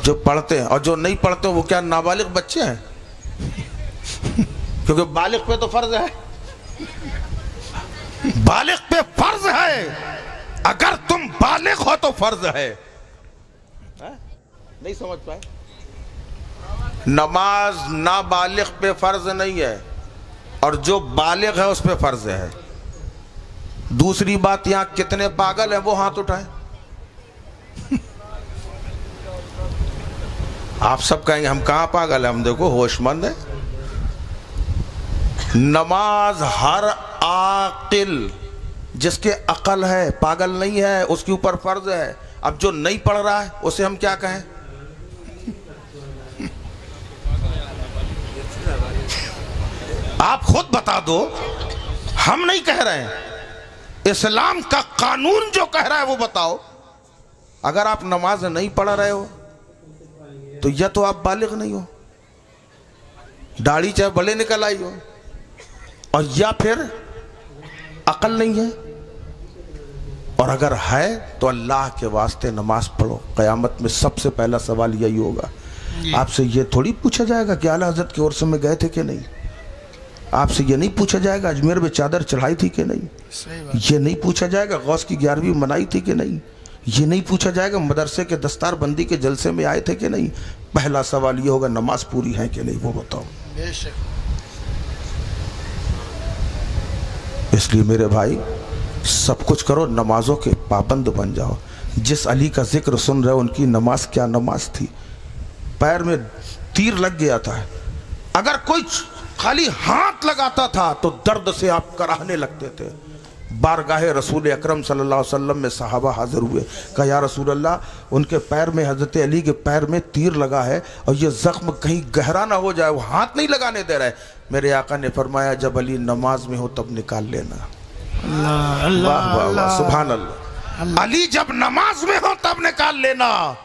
जो पढ़ते हैं, और जो नहीं पढ़ते वो क्या नाबालिग बच्चे हैं? क्योंकि बालिग पे तो फर्ज है, बालिग पे फर्ज है। अगर तुम बालिग हो तो फर्ज है। नहीं समझ पाए? नमाज नाबालिग पे फर्ज नहीं है, और जो बालिग है उस पे फर्ज है। दूसरी बात, यहां कितने पागल हैं वो हाथ उठाएं। आप सब कहेंगे हम कहां पागल हैं, हम देखो होशमंद है। नमाज हर आकिल, जिसके अकल है, पागल नहीं है, उसके ऊपर फर्ज है। अब जो नहीं पढ़ रहा है उसे हम क्या कहें? आप खुद बता दो, हम नहीं कह रहे हैं। इस्लाम का कानून जो कह रहा है वो बताओ। अगर आप नमाज नहीं पढ़ रहे हो तो या तो आप बालिग नहीं हो, दाढ़ी चाहे भले निकल आई हो, और या फिर अकल नहीं है। और अगर है तो अल्लाह के वास्ते नमाज पढ़ो। क़यामत में सबसे पहला सवाल यही होगा। आपसे ये थोड़ी पूछा जाएगा कि आला हज़रत के उर्स में गए थे कि नहीं। आपसे ये नहीं पूछा जाएगा अजमेर में चादर चढ़ाई थी कि नहीं। ये नहीं पूछा जाएगा गौस की 11वीं मनाई थी कि नहीं। ये नहीं पूछा जाएगा मदरसे के दस्तार बंदी के जलसे में आए थे कि नहीं। पहला सवाल ये होगा नमाज पूरी है कि नहीं, वो बताओ। इसलिए मेरे भाई, सब कुछ करो, नमाजों के पाबंद बन जाओ। जिस अली का जिक्र सुन रहे हो, उनकी नमाज क्या नमाज थी। पैर में तीर लग गया था, अगर कोई खाली हाथ लगाता था तो दर्द से आप कराहने लगते थे। बारगाहे रसूल अकरम सल्लल्लाहु अलैहि वसल्लम में सहाबा हाजिर हुए, कहा या रसूल अल्लाह, उनके पैर में, हज़रत अली के पैर में तीर लगा है और ये ज़ख्म कहीं गहरा ना हो जाए, वो हाथ नहीं लगाने दे रहा है। मेरे आका ने फरमाया जब अली नमाज में हो तब निकाल लेना। वाह वाह वाह, सुभान अल्लाह। अली जब नमाज में हो तब निकाल लेना।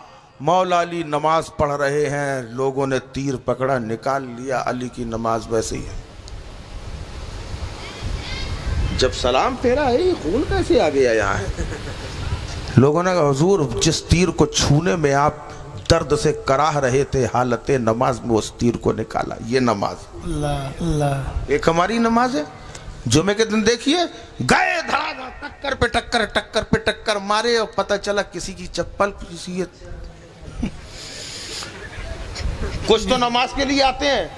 मौला अली नमाज पढ़ रहे हैं, लोगों ने तीर पकड़ा, निकाल लिया। अली की नमाज वैसे ही है। जब सलाम फेरा है, खून कैसे आ गया यहाँ? लोगों ने कहा हुजूर जिस तीर को छूने में आप दर्द से कराह रहे थे हालत नमाज में उस तीर को निकाला। ये नमाज
अल्लाह अल्लाह।
एक हमारी नमाज है। जुमे के दिन देखिए गए धड़ाधड़ टक्कर पे टक्कर, टक्कर पे टक्कर मारे और पता चला किसी की चप्पल किसी कुछ तो नमाज के लिए आते हैं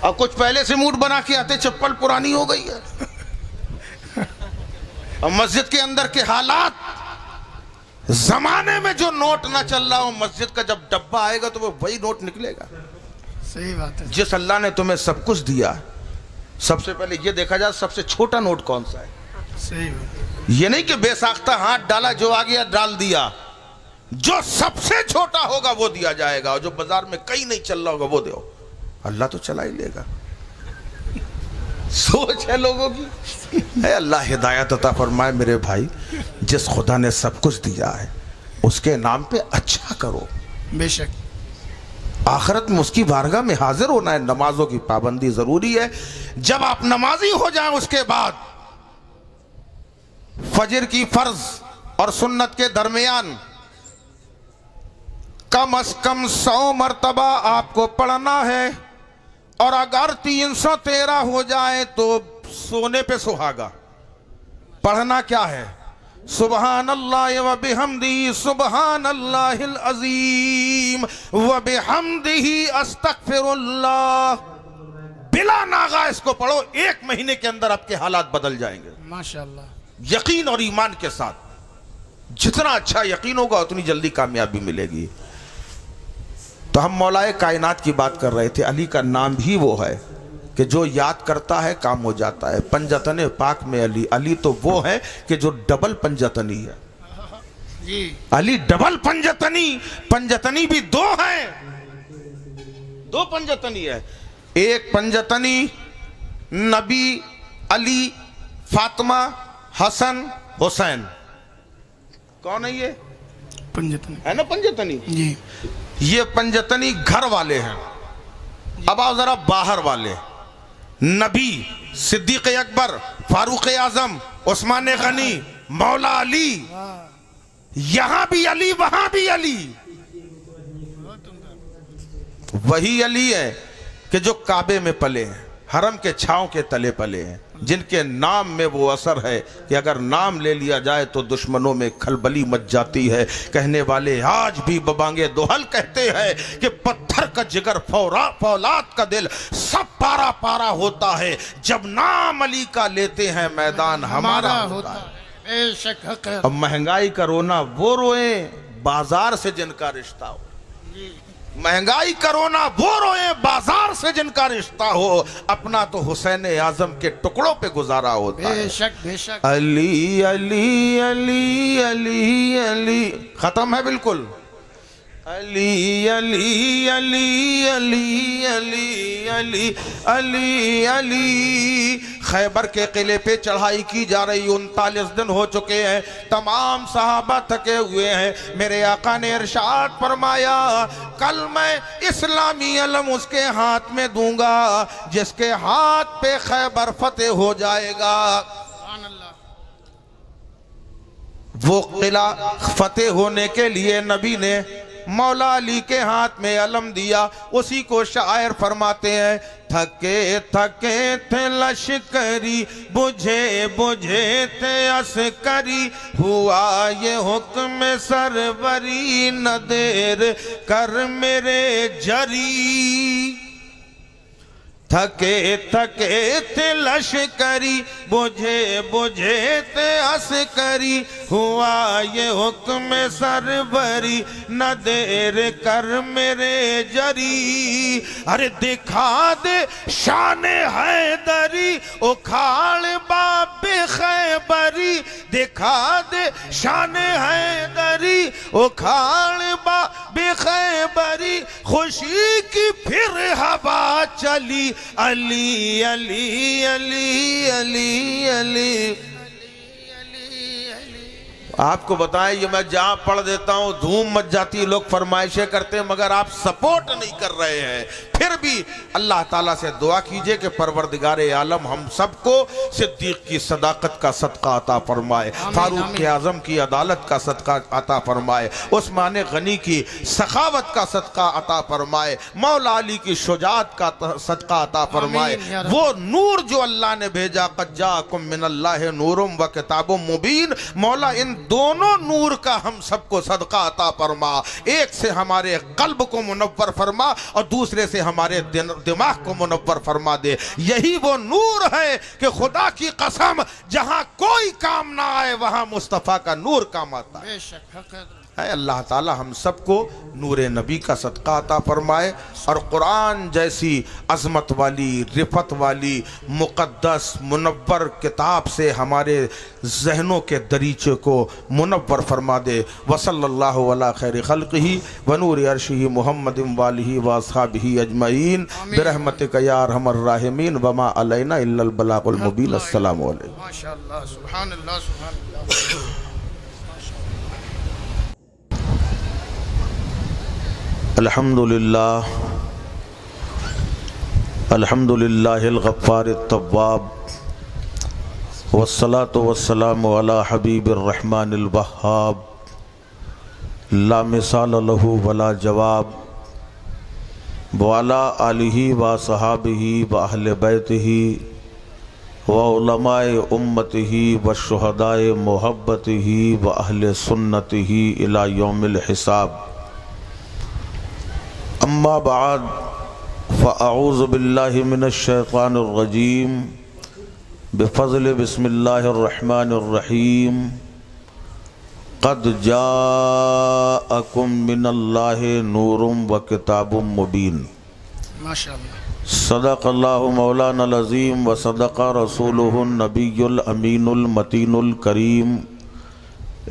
और कुछ पहले से मूड बना के आते, चप्पल पुरानी हो गई है। और मस्जिद के अंदर के हालात, जमाने में जो नोट ना चल रहा हो, मस्जिद का जब डब्बा आएगा तो वो वही नोट निकलेगा।
सही बात है।
जिस अल्लाह ने तुम्हें सब कुछ दिया, सबसे पहले ये देखा जाए सबसे छोटा नोट कौन सा है।
सही बात।
ये नहीं कि बेसाख्ता हाथ डाला, जो आ गया डाल दिया। जो सबसे छोटा होगा वो दिया जाएगा, और जो बाजार में कहीं नहीं चल रहा होगा वो दो। अल्लाह तो चला ही लेगा। सोच है लोगों की। है अल्लाह हिदायत अता फरमाए मेरे भाई। जिस खुदा ने सब कुछ दिया है उसके नाम पे अच्छा करो।
बेशक
आखिरत में उसकी बारगाह में हाजिर होना है। नमाजों की पाबंदी जरूरी है। जब आप नमाजी हो जाएं उसके बाद फजर की फर्ज और सुन्नत के दरमियान कम अज कम 100 मरतबा आपको पढ़ना है। और अगर 313 हो जाए तो सोने पे सुहागा। पढ़ना क्या है? सुबहान अल्लाह व बिहम्दिही सुबहान अल्लाहिल अज़ीम व बिहम्दिही अस्तगफिरुल्लाह। बिला नागा इसको पढ़ो, 1 महीने के अंदर आपके हालात बदल जाएंगे
माशाअल्लाह।
यकीन और ईमान के साथ। जितना अच्छा यकीन होगा उतनी जल्दी कामयाबी मिलेगी। तो हम मौलाए कायनात की बात कर रहे थे। अली का नाम ही वो है कि जो याद करता है काम हो जाता है। पंजतन पाक में अली। अली तो वो है कि जो डबल पंजतनी है
जी।
अली डबल पंजतनी। पंजतनी भी 2 हैं, 2 पंजतनी है। एक पंजतनी नबी, अली, फातिमा, हसन, हुसैन। कौन है ये?
पंजतनी
है ना पंजतनी
जी।
ये पंजतनी घर वाले हैं। अब आओ जरा बाहर वाले। नबी, सिद्दीक अकबर, फारूक आजम, उस्मान गनी, मौला अली। यहां भी अली वहां भी अली। वही अली है कि जो काबे में पले हैं, हरम के छांव के तले पले हैं, जिनके नाम में वो असर है कि अगर नाम ले लिया जाए तो दुश्मनों में खलबली मच जाती है। कहने वाले आज भी बबांगे दोहल कहते हैं कि पत्थर का जिगर फौलाद का दिल सब पारा पारा होता है। जब नाम अली का लेते हैं मैदान हमारा होता है।
बेशक हक है।
अब महंगाई का रोना वो रोए बाजार से जिनका रिश्ता हो। महंगाई का रोना वो रोए बाजार से जिनका रिश्ता हो। अपना तो हुसैन आजम के टुकड़ों पे गुजारा होता है।
बेशक बेशक।
अली अली अली अली अली खत्म है बिल्कुल। अली अली अली अली अली अली अली अली। खैबर के किले पे चढ़ाई की जा रही, 39 दिन हो चुके हैं। तमाम सहाबा थके हुए हैं। मेरे आका ने इरशाद फरमाया कल मैं इस्लामी अलम उसके हाथ में दूंगा जिसके हाथ पे खैबर फतेह हो जाएगा। वो किला फतेह होने के लिए नबी ने मौला अली के हाथ में अलम दिया। उसी को शायर फरमाते हैं थके थके थे लश्करी बुझे बुझे थे अस्करी हुआ ये हुक्म सरवरी न देर कर मेरे जरी। थके थके थे लश्करी बुझे बुझे थे अस्करी हुआ ये हुक्म सरवरी न देर कर मेरे जरी। अरे दिखा दे शान हैदरी उखाड़ बाबे खैबरी। दिखा दे शान हैदरी उखाड़ बाबे खैबरी। खुशी की फिर हवा चली अली अली अली अली अली। आपको बताएं ये मैं जहां पढ़ देता हूं धूम मच जाती है, लोग फरमाइशें करते हैं, मगर आप सपोर्ट नहीं कर रहे हैं। फिर भी अल्लाह ताला से दुआ कीजिए कि परवरदिगार आलम हम सबको सिद्दीक की सदाकत का सदका अता फरमाए, फारूक के आजम की अदालत का सदका अता फरमाए, उस्मान गनी की सखावत का सदका अता फरमाए, मौला अली की शुजाअत का सदका अता फरमाए। वो नूर जो अल्लाह ने भेजा, क़द जाअकुम मिनल्लाहि नूरुम व किताबुम मुबीन, मौला इन दोनों नूर का हम सबको सदका अता फरमा। एक से हमारे कल्ब को मुनव्वर फरमा और दूसरे से हमारे दिमाग को मुनव्वर फरमा दे। यही वो नूर है कि खुदा की कसम जहां कोई काम ना आए वहां मुस्तफ़ा का नूर काम आता है। है अल्लाह ताला हम सबको नूरे नबी का सदका अता फरमाए और कुरान जैसी अज़मत वाली, रिफत वाली, मुक़द्दस मुनव्वर किताब से हमारे जहनों के दरीचे को मुनव्वर फरमा दे। वसल्लल्लाहु अला खैरि खल्क़िही व नूरि अर्शिही मुहम्मदिन व आलिही व अस्हाबिही अजमईन बिरहमतिका या अरहमर राहिमीन व मा अलैना इल्लल बलागुल मुबीन। अस्सलामु अलैकुम।
माशाअल्लाह, सुभानअल्लाह, सुभानअल्लाह।
अल्हम्दुलिल्लाह अल्हम्दुलिल्लाहिल गफ्फारित तव्वाब वस्सलातु वस्सलामु अला हबीबिर रहमानिल वहाब ला मिसाल लहू वला जवाब वाला आलिही व सहाबिही व अहले बैतिही व उलमाए उम्मतिही व शुहदाए मोहब्बतिही व अहले सुन्नतिही इला यौमिल हिसाब। अम्मा बाद फ़अऊज़ु बिल्लाहि मिनश शैतानिर रजीम बिफ़ज़्लि बिस्मिल्लाहिर रहमानिर रहीम। क़द जाअकुम मिनल्लाहि नूरुम व किताबुम मुबीन।
माशाअल्लाह।
सदक़ल्लाहु मौलानल अज़ीम व सदक़ रसूलुहुन नबियुल अमीनुल मतीनुल करीम।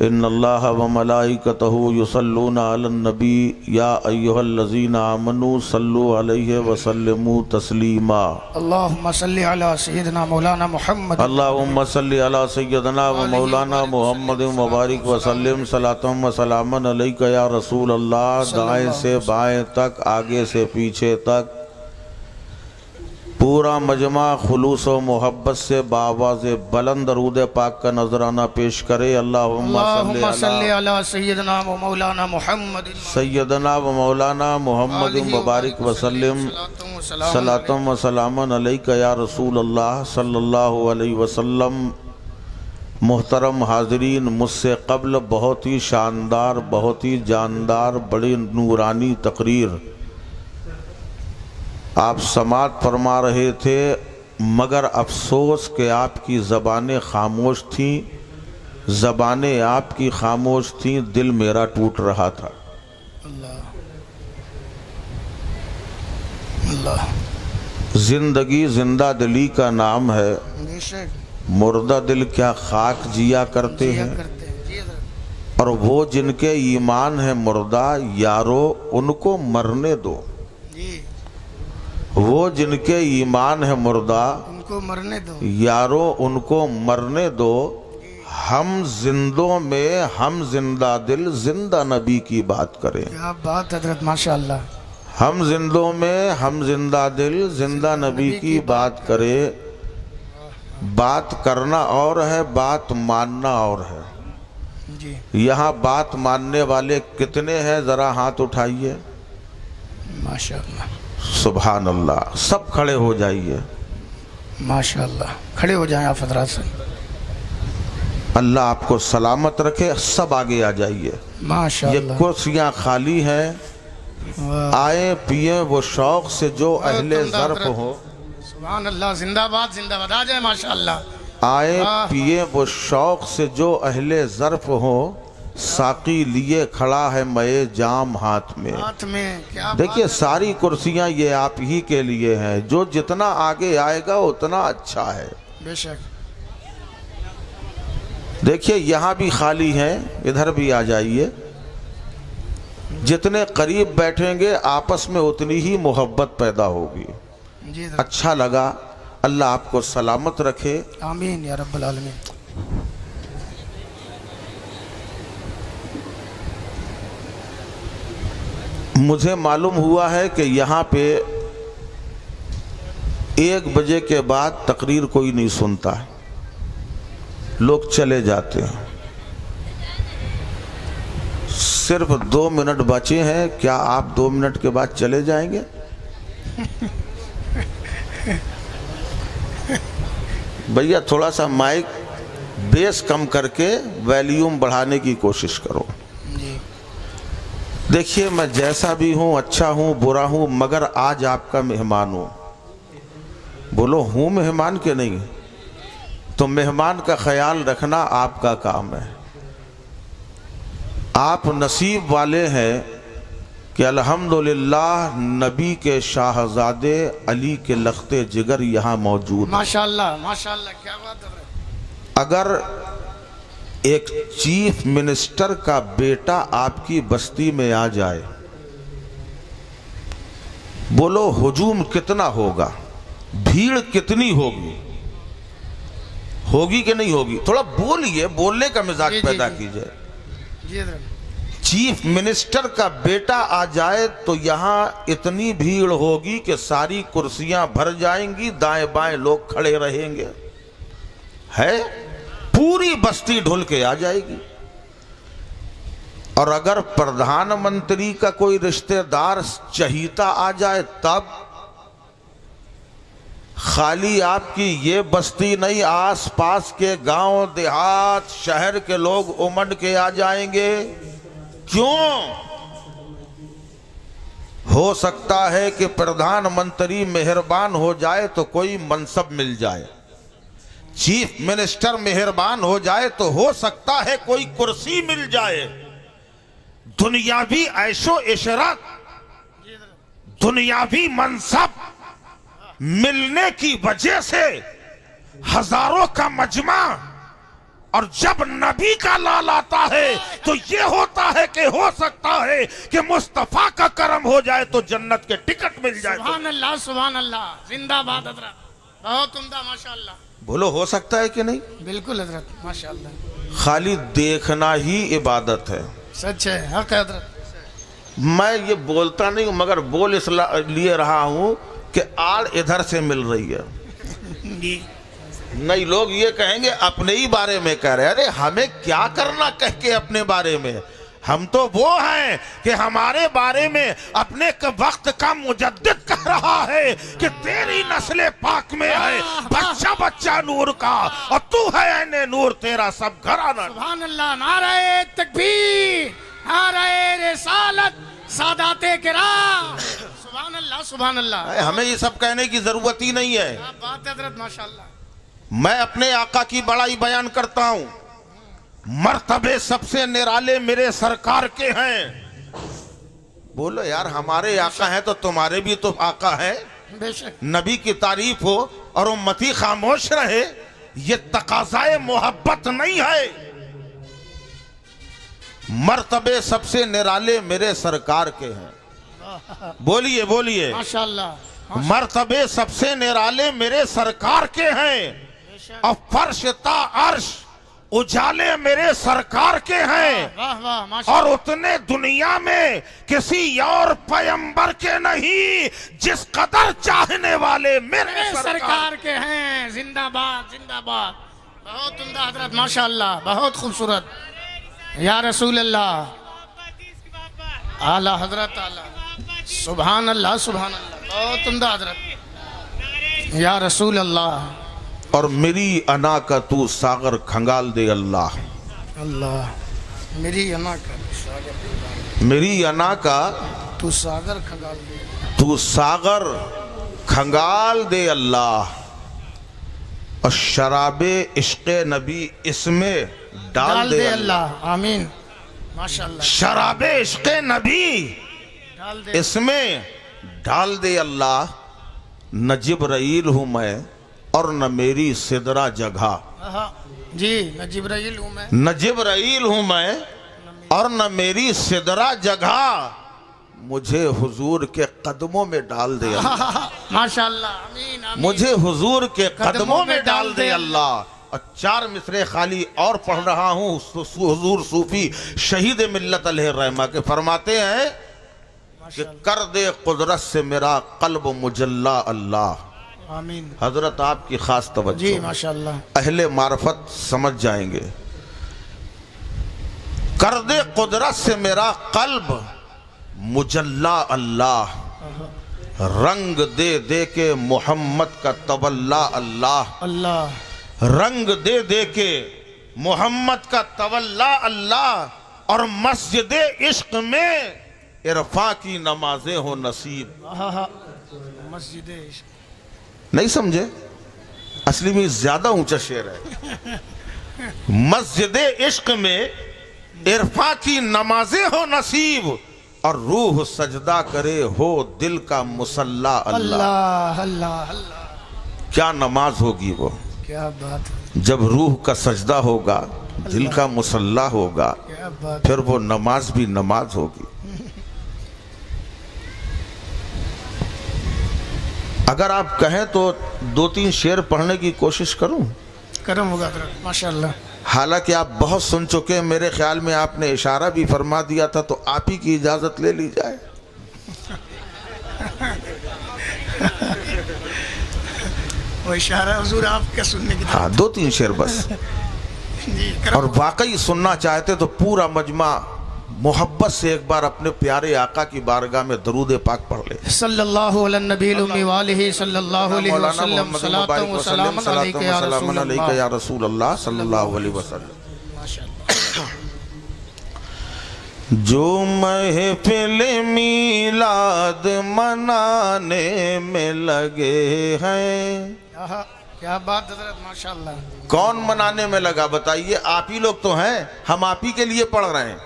इन्नल्लाह व मलाइकतहु युसल्लूना अलन नबी या अय्युहल्लज़ीना आमनू सल्लु अलैहि व सल्लिमू तस्लीमा।
अल्लाहुम्मा सल्लि अला सय्यिदिना मौलाना मुहम्मद।
अल्लाहुम्मा सल्लि अला सय्यिदिना व मौलाना मुहम्मदिन व बारिक व सल्लिम सलातम व सलामन अलैका या रसूल अल्लाह। दाएं से बाएं तक, आगे से पीछे तक पूरा मजमा खुलूस व मोहब्बत से बावाज़ बुलंद दरूद पाक का नजराना पेश करे। अल्लाहुम्मा सल्लि
अला सय्यिदिना व मौलाना मुहम्मद
सय्यदना व मौलाना मुहम्मदिन व बारिक व सल्लिम सलातम व सलामन अलैका या रसूल अल्लाह सल्लल्लाहु अलैहि वसल्लम। मोहतरम हाज़रीन, मुझसे कब्ल बहुत ही शानदार, बहुत ही जानदार, बड़ी नूरानी तकरीर आप समात फरमा रहे थे, मगर अफसोस कि आपकी ज़बानें खामोश थीं, ज़बानें आपकी खामोश थीं, दिल मेरा टूट रहा था।
अल्लाह।
जिंदगी जिंदा दिली का नाम है, मुर्दा दिल क्या खाक जिया करते हैं। और वो जिनके ईमान है मुर्दा, यारो उनको मरने दो। वो जिनके ईमान है मुर्दा,
उनको मरने दो,
यारो उनको मरने दो। हम जिंदों में हम जिंदा दिल, जिंदा नबी की बात करें।
क्या बात हज़रत, माशाअल्लाह।
हम जिंदों में हम जिंदा दिल, जिंदा नबी की बात करें। बात करना और है, बात मानना और है
जी।
यहाँ बात मानने वाले कितने हैं, ज़रा हाथ उठाइए।
माशाअल्लाह,
सुभान अल्लाह। सब खड़े हो जाइए।
माशाअल्लाह, खड़े हो जाएं आप हज़रात से।
अल्लाह आपको सलामत रखे। सब आगे आ जाइए। ये
माशाअल्लाह।
कुर्सियाँ खाली हैं, आए पिए वो शौक से जो अहले ज़र्फ़ हो।
सुभान अल्लाह, जिंदाबाद जिंदाबाद, आ जाए माशाअल्लाह।
आए पिए वो शौक से जो अहले ज़र्फ़ हो। साकी लिए खड़ा है मए जाम हाथ में।
क्या
देखिए सारी कुर्सियां ये आप ही के लिए हैं। जो जितना आगे आएगा उतना अच्छा है।
बेशक।
देखिए यहाँ भी खाली हैं, इधर भी आ जाइए। जितने करीब बैठेंगे आपस में उतनी ही मोहब्बत पैदा होगी।
जी,
अच्छा लगा। अल्लाह आपको सलामत रखे।
आमीन या रब्बल आलमीन।
मुझे मालूम हुआ है कि यहाँ पे 1 बजे के बाद तकरीर कोई नहीं सुनता है, लोग चले जाते हैं। सिर्फ 2 मिनट बचे हैं, क्या आप 2 मिनट के बाद चले जाएंगे? भैया थोड़ा सा माइक बेस कम करके वॉल्यूम बढ़ाने की कोशिश करो। देखिए मैं जैसा भी हूं, अच्छा हूं बुरा हूं, मगर आज आपका मेहमान हूं। बोलो हूं मेहमान के नहीं? तो मेहमान का ख्याल रखना आपका काम है। आप नसीब वाले हैं कि अल्हम्दुलिल्लाह नबी के शाहजादे अली के लख्ते जिगर यहाँ मौजूद।
माशाल्लाह माशाल्लाह, क्या बात है।
अगर एक चीफ मिनिस्टर का बेटा आपकी बस्ती में आ जाए, बोलो हुजूम कितना होगा, भीड़ कितनी होगी? होगी कि नहीं होगी? थोड़ा बोलिए, बोलने का मिजाज पैदा कीजिए। चीफ मिनिस्टर का बेटा आ जाए तो यहां इतनी भीड़ होगी कि सारी कुर्सियां भर जाएंगी, दाएं बाएं लोग खड़े रहेंगे, है पूरी बस्ती ढुल के आ जाएगी। और अगर प्रधानमंत्री का कोई रिश्तेदार चहीता आ जाए तब खाली आपकी ये बस्ती नहीं, आसपास के गांव देहात शहर के लोग उमड़ के आ जाएंगे। क्यों? हो सकता है कि प्रधानमंत्री मेहरबान हो जाए तो कोई मनसब मिल जाए, चीफ मिनिस्टर मेहरबान हो जाए तो हो सकता है कोई कुर्सी मिल जाए। दुनियावी ऐशो इशरत, दुनियावी मनसब मिलने की वजह से हजारों का मजमा, और जब नबी का लाल आता है तो ये होता है कि हो सकता है कि मुस्तफा का करम हो जाए तो जन्नत के टिकट मिल जाए।
सुभान अल्लाह सुभान अल्लाह, जिंदाबाद हजरत, बहुत उम्दा माशाल्लाह।
बोलो हो सकता है कि नहीं?
बिल्कुल हजरत माशाल्लाह।
खाली देखना ही इबादत है।
सच है, हक है हजरत।
मैं ये बोलता नहीं हूं, मगर बोल इसलिए रहा हूं कि आड़ इधर से मिल रही है। नहीं लोग ये कहेंगे अपने ही बारे में कह रहे हैं। अरे हमें क्या करना कह के अपने बारे में? हम तो वो हैं कि हमारे बारे में अपने वक्त का मुजद्दिद कह रहा है कि तेरी नस्ल पाक में है बच्चा बच्चा नूर का, और तू है ऐने नूर, तेरा सब घराना।
सुभान अल्लाह, नारे तकबीर, नारे रिसालत, सादाते किराम, सुभान अल्लाह सुभान अल्लाह।
हमें ये सब कहने की जरूरत ही नहीं है।
क्या बात है हजरत माशाल्लाह।
मैं अपने आका की बड़ाई बयान करता हूं। मर्तबे सबसे निराले मेरे सरकार के हैं। बोलो यार हमारे आका हैं तो तुम्हारे भी तो आका है।
बेशक
नबी की तारीफ हो और उम्मती खामोश रहे, ये तकाज़ाए मोहब्बत नहीं है। मर्तबे सबसे निराले मेरे सरकार के हैं। बोलिए बोलिए
माशाल्लाह।
मर्तबे सबसे निराले मेरे सरकार के हैं, और फर्श ता अर्श उजाले मेरे सरकार के हैं।
वाह वाह माशाल्लाह।
और उतने दुनिया में किसी और पैगंबर के नहीं जिस कदर चाहने वाले मेरे
सरकार के हैं। जिंदाबाद जिंदाबाद, बहुत उम्दा हजरत माशाल्लाह, बहुत खूबसूरत। या रसूल अल्लाह, आला हजरत आला, सुभान अल्लाह सुभान अल्लाह, बहुत उम्दा हजरत। या रसूल अल्लाह।
और मेरी अना का तू सागर खंगाल दे अल्लाह।
अल्लाह मेरी अना का,
मेरी अना का
तू सागर खंगाल दे,
तू सागर खंगाल दे अल्लाह। और शराबे इश्क़े नबी इसमें डाल दे
अल्लाह। आमीन माशाल्लाह।
शराबे इश्क़े नबी
डाल दे,
इसमें डाल दे अल्लाह। न जिब्राइल हूं मैं और न मेरी सिदरा जगह।
जी न जिब्राइल हूं मैं,
न जिब्राइल हूं मैं और न मेरी सिदरा जगह। मुझे हुजूर के कदमों में डाल दे अल्लाह।
माशाल्लाह आमीन आमीन।
मुझे हुजूर के कदमों में डाल दे अल्लाह। और 4 मिसरे खाली और पढ़ रहा हूँ। हुजूर सूफी शहीद मिल्लत अलैहि रहमा के फरमाते हैं कि कर दे कुदरत से मेरा कल्ब मुजल्ला अल्लाह।
आमीन।
हजरत आपकी खास
जी
तवज्जो,
माशाल्लाह।
अहले मार्फत समझ जाएंगे। कर दे कुदरत से मेरा कल्ब मुजल्ला अल्लाह, रंग दे दे के मोहम्मद का तवल्ला अल्लाह,
अल्लाह
रंग दे दे के मोहम्मद का तवल्ला अल्लाह। और मस्जिद इश्क में इरफा की नमाजें हो नसीब।
मस्जिद
नहीं समझे? असली में ज्यादा ऊंचा शेर है। मस्जिद इश्क में इरफा की नमाजें हो नसीब, और रूह सजदा करे हो दिल का मुसल्ला अल्लाह।
अल्लाह अल्लाह अल्लाह।
क्या नमाज होगी वो,
क्या बात,
जब रूह का सजदा होगा, दिल का मुसल्ला होगा,
क्या बात।
फिर वो नमाज भी नमाज होगी। अगर आप कहें तो 2-3 शेर पढ़ने की कोशिश करूं।
करम होगा माशाल्लाह।
हालांकि आप बहुत सुन चुके हैं, मेरे ख्याल में आपने इशारा भी फरमा दिया था, तो आप ही की इजाजत ले ली जाए।
वो इशारा हुजूर आपके सुनने की।
हाँ, 2-3 शेर बस। और वाकई सुनना चाहते तो पूरा मजमा मोहब्बत से एक बार अपने प्यारे आका की बारगाह में दरूद पाक पढ़ ले।
सल्लल्लाहु अला नबील उम्मी वालिही सल्लल्लाहु अलैहि वसल्लम, सलातु व सलामुन अलैका
या रसूल अल्लाह सल्लल्लाहु अलैहि वसल्लम। जो महफिल मीलाद मनाने में लगे हैं।
क्या बात हज़रत, माशाल्लाह।
कौन मनाने में लगा बताइए? आप ही लोग तो हैं, हम आप ही के लिए पढ़ रहे हैं।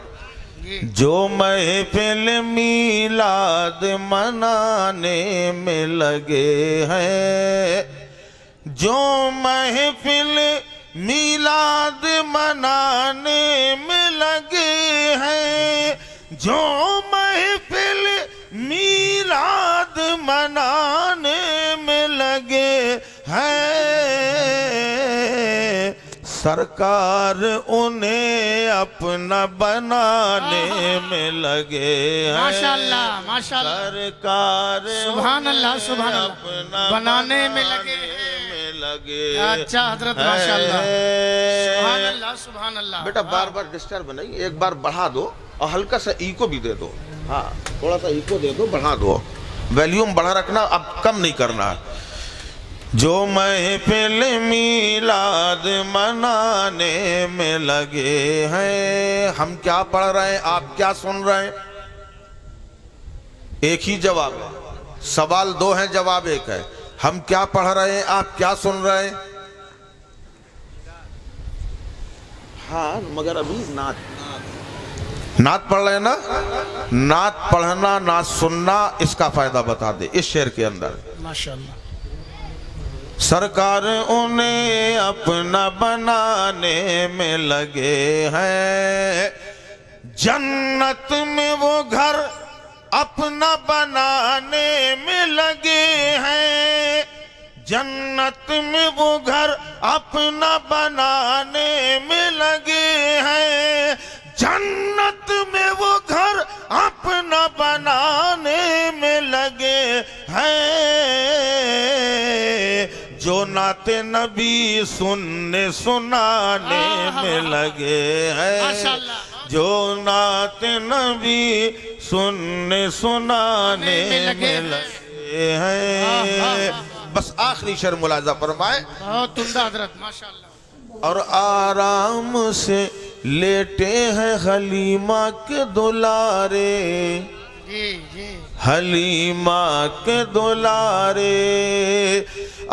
जो महफिल मीलाद मनाने में लगे हैं, जो महफिल मीलाद मनाने में लगे हैं, जो महफिल मीलाद मनाने में लगे हैं, सरकार उन्हें अपना बनाने में लगे हैं।
माशाल्लाह माशाल्लाह।
सरकार
सुभान अल्लाह सुभान अल्लाह। बनाने में लगे अच्छा हजरत, माशाल्लाह सुभान अल्लाह सुभान अल्लाह।
बेटा बार बार डिस्टर्ब नहीं, एक बार बढ़ा दो और हल्का सा इको भी दे दो। हाँ, थोड़ा सा इको दे दो, बढ़ा दो, वॉल्यूम बढ़ा रखना, अब कम नहीं करना। जो महफिल मीलाद मनाने में लगे हैं, हम क्या पढ़ रहे हैं, आप क्या सुन रहे हैं? एक ही जवाब है, सवाल 2 है, जवाब 1 है। हम क्या पढ़ रहे हैं, आप क्या सुन रहे हैं? हाँ, मगर अभी नात पढ़ रहे हैं ना। नात पढ़ना, नात सुनना, इसका फायदा बता दे इस शेर के अंदर।
माशाल्लाह।
सरकार उन्हें अपना बनाने में लगे हैं, जन्नत में वो घर अपना बनाने में लगे हैं, जन्नत में वो घर अपना बनाने में लगे हैं, जन्नत में वो घर अपना बनाने में लगे हैं। जो नाते नबी सुनने सुनाने में लगे हैं, जो नाते नबी सुनने सुनाने में लगे हैं। बस आखिरी शेर मुलाजा फरमाए।
बहुत उम्दा हजरत, माशाल्लाह।
और आराम से लेटे हैं हलीमा के दुलारे, हलीमा के दुलारे,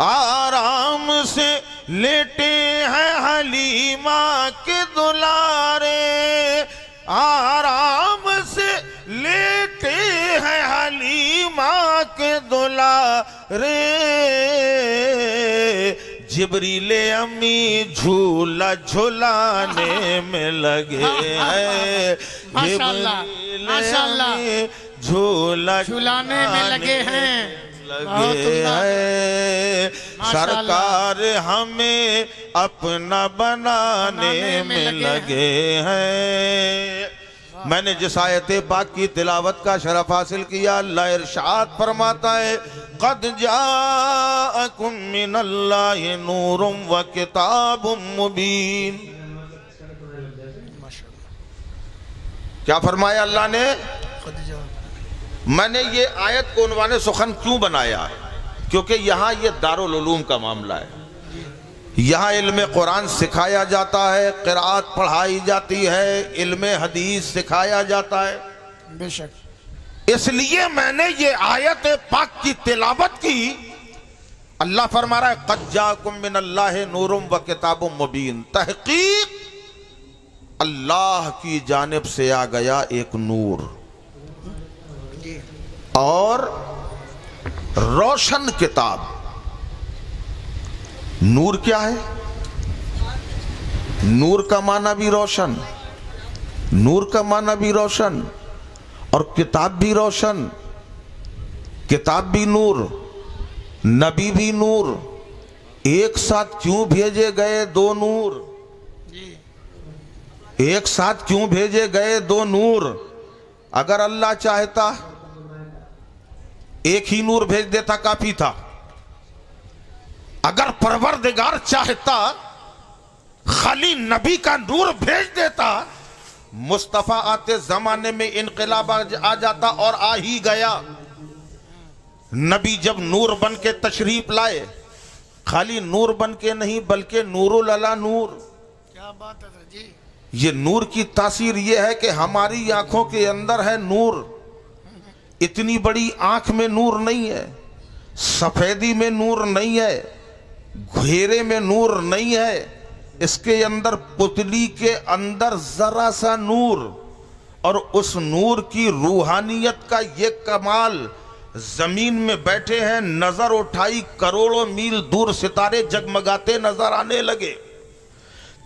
आराम से लेटे हैं हलीमा के दुलारे, आराम से लेटे हैं हलीमा के दुलारे। जिब्रीले अम्मी झूला झुलाने में लगे हैं,
माशाल्लाह
झूला
झुलाने में लगे हैं,
सरकार हमें अपना बनाने में लगे हैं। मैंने जिस आयत पाक की तिलावत का शरफ हासिल किया, अल्लाह इरशाद फरमाता है क़द जाअकुम मिनल्लाहि नूरुम व किताबुम मुबीन। क्या फरमाया अल्लाह ने? मैंने ये आयत को उन्वाने सुखन क्यों बनाया? क्योंकि यहाँ ये दारुल उलूम का मामला है। यहाँ इल्म कुरान सिखाया जाता है, क़िराअत पढ़ाई जाती है, इल्म हदीस सिखाया जाता है।
बेशक
इसलिए मैंने ये आयत पाक की तिलावत की। अल्लाह फरमा रहा है क़द जाअकुम मिनल्लाहि नूरुम व किताबुम मुबीन। तहकीक अल्लाह की जानिब से आ गया एक नूर और रोशन किताब। नूर क्या है? नूर का माना भी रोशन, नूर का माना भी रोशन और किताब भी रोशन। किताब भी नूर, नबी भी नूर। एक साथ क्यों भेजे गए दो नूर? एक साथ क्यों भेजे गए दो नूर? अगर अल्लाह चाहता एक ही नूर भेज देता काफी था। अगर परवरदिगार चाहता खाली नबी का नूर भेज देता, मुस्तफा आते जमाने में इनकलाब आ जाता और आ ही गया। नबी जब नूर बन के तशरीफ लाए, खाली नूर बन के नहीं बल्कि नूरुल अला नूर।
क्या बात है सर जी।
ये नूर की तासीर ये है कि हमारी आंखों के अंदर है नूर। इतनी बड़ी आंख में नूर नहीं है, सफेदी में नूर नहीं है, घेरे में नूर नहीं है। इसके अंदर पुतली के अंदर जरा सा नूर, और उस नूर की रूहानियत का ये कमाल। जमीन में बैठे हैं, नजर उठाई, करोड़ों मील दूर सितारे जगमगाते नजर आने लगे,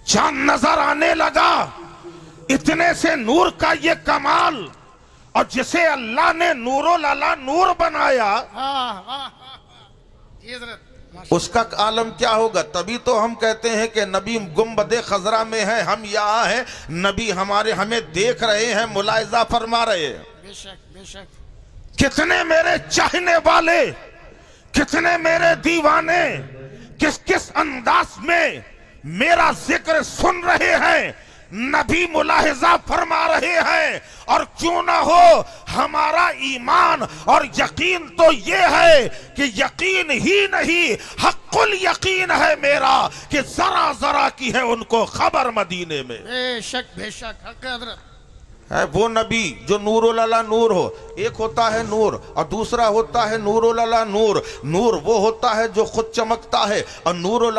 चांद नजर आने लगा। इतने से नूर का ये कमाल। और जिसे अल्लाह ने नूरुल अला नूर बनाया, उसका आलम क्या होगा? तभी तो हम कहते हैं कि नबी गुंबदे खजरा में है, हम यहाँ हैं, नबी हमें देख रहे हैं, मुलाहिजा फरमा रहे हैं।
बेशक बेशक।
कितने मेरे चाहने वाले, कितने मेरे दीवाने किस किस अंदाज में मेरा जिक्र सुन रहे हैं, नबी मुलाहिजा फरमा रहे हैं। और क्यों ना हो, हमारा ईमान और यकीन तो ये है कि यकीन ही नहीं हक़्क़ुल यकीन है मेरा कि जरा जरा की है उनको खबर मदीने में।
बेशक बेशक हक़ हज़रत
है वो नबी जो नूरुल अला नूर हो। एक होता है नूर और दूसरा होता है नूरुल अला नूर। नूर वो होता है जो खुद चमकता है, और नूरुल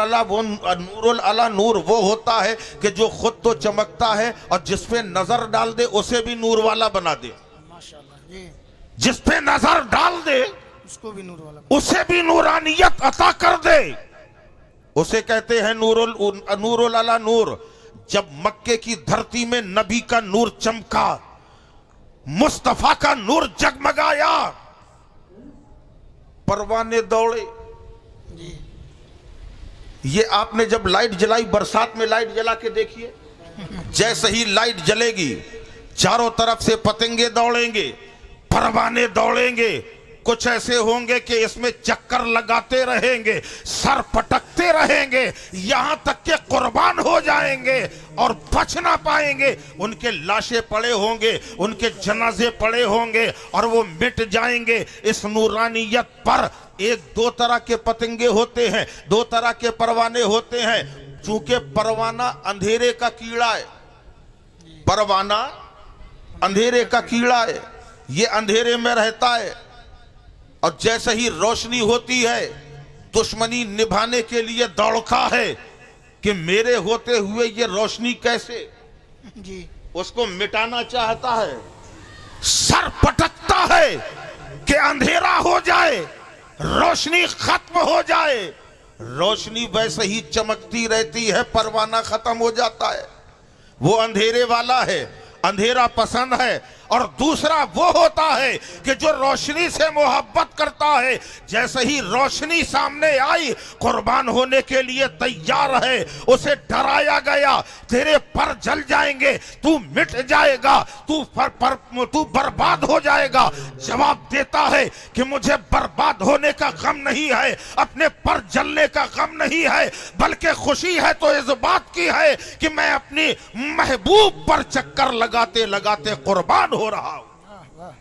अला नूर वो होता है कि जो खुद तो चमकता है और जिस पे नजर डाल दे उसे भी नूर वाला बना दे।
माशाअल्लाह जी।
जिस पे नजर डाल दे
उसको भी नूर वाला,
उसे भी नूरानियत अता कर दे, उसे कहते हैं नूरुल अला नूर। जब मक्के की धरती में नबी का नूर चमका, मुस्तफा का नूर जगमगाया, परवाने दौड़े। ये आपने जब लाइट जलाई, बरसात में लाइट जला के देखिए, जैसे ही लाइट जलेगी चारों तरफ से पतंगे दौड़ेंगे, परवाने दौड़ेंगे। कुछ ऐसे होंगे कि इसमें चक्कर लगाते रहेंगे, सर पटकते रहेंगे, यहां तक के कुर्बान हो जाएंगे और बच ना पाएंगे। उनके लाशें पड़े होंगे, उनके जनाजे पड़े होंगे और वो मिट जाएंगे। इस नूरानियत पर एक दो तरह के पतंगे होते हैं, दो तरह के परवाने होते हैं। चूंकि परवाना अंधेरे का कीड़ा है, परवाना अंधेरे का कीड़ा है, ये अंधेरे में रहता है। और जैसे ही रोशनी होती है, दुश्मनी निभाने के लिए दौड़ता है कि मेरे होते हुए ये रोशनी कैसे,
जी
उसको मिटाना चाहता है, सर पटकता है कि अंधेरा हो जाए, रोशनी खत्म हो जाए। रोशनी वैसे ही चमकती रहती है, परवाना खत्म हो जाता है। वो अंधेरे वाला है, अंधेरा पसंद है। और दूसरा वो होता है कि जो रोशनी से मोहब्बत करता है, जैसे ही रोशनी सामने आई कुर्बान होने के लिए तैयार है। उसे डराया गया तेरे पर जल जाएंगे, तू मिट जाएगा, तू बर्बाद हो जाएगा। जवाब देता है कि मुझे बर्बाद होने का गम नहीं है, अपने पर जलने का गम नहीं है, बल्कि खुशी है तो इस बात की है कि मैं अपनी महबूब पर चक्कर लगाते लगाते कुर्बान हो रहा हूं।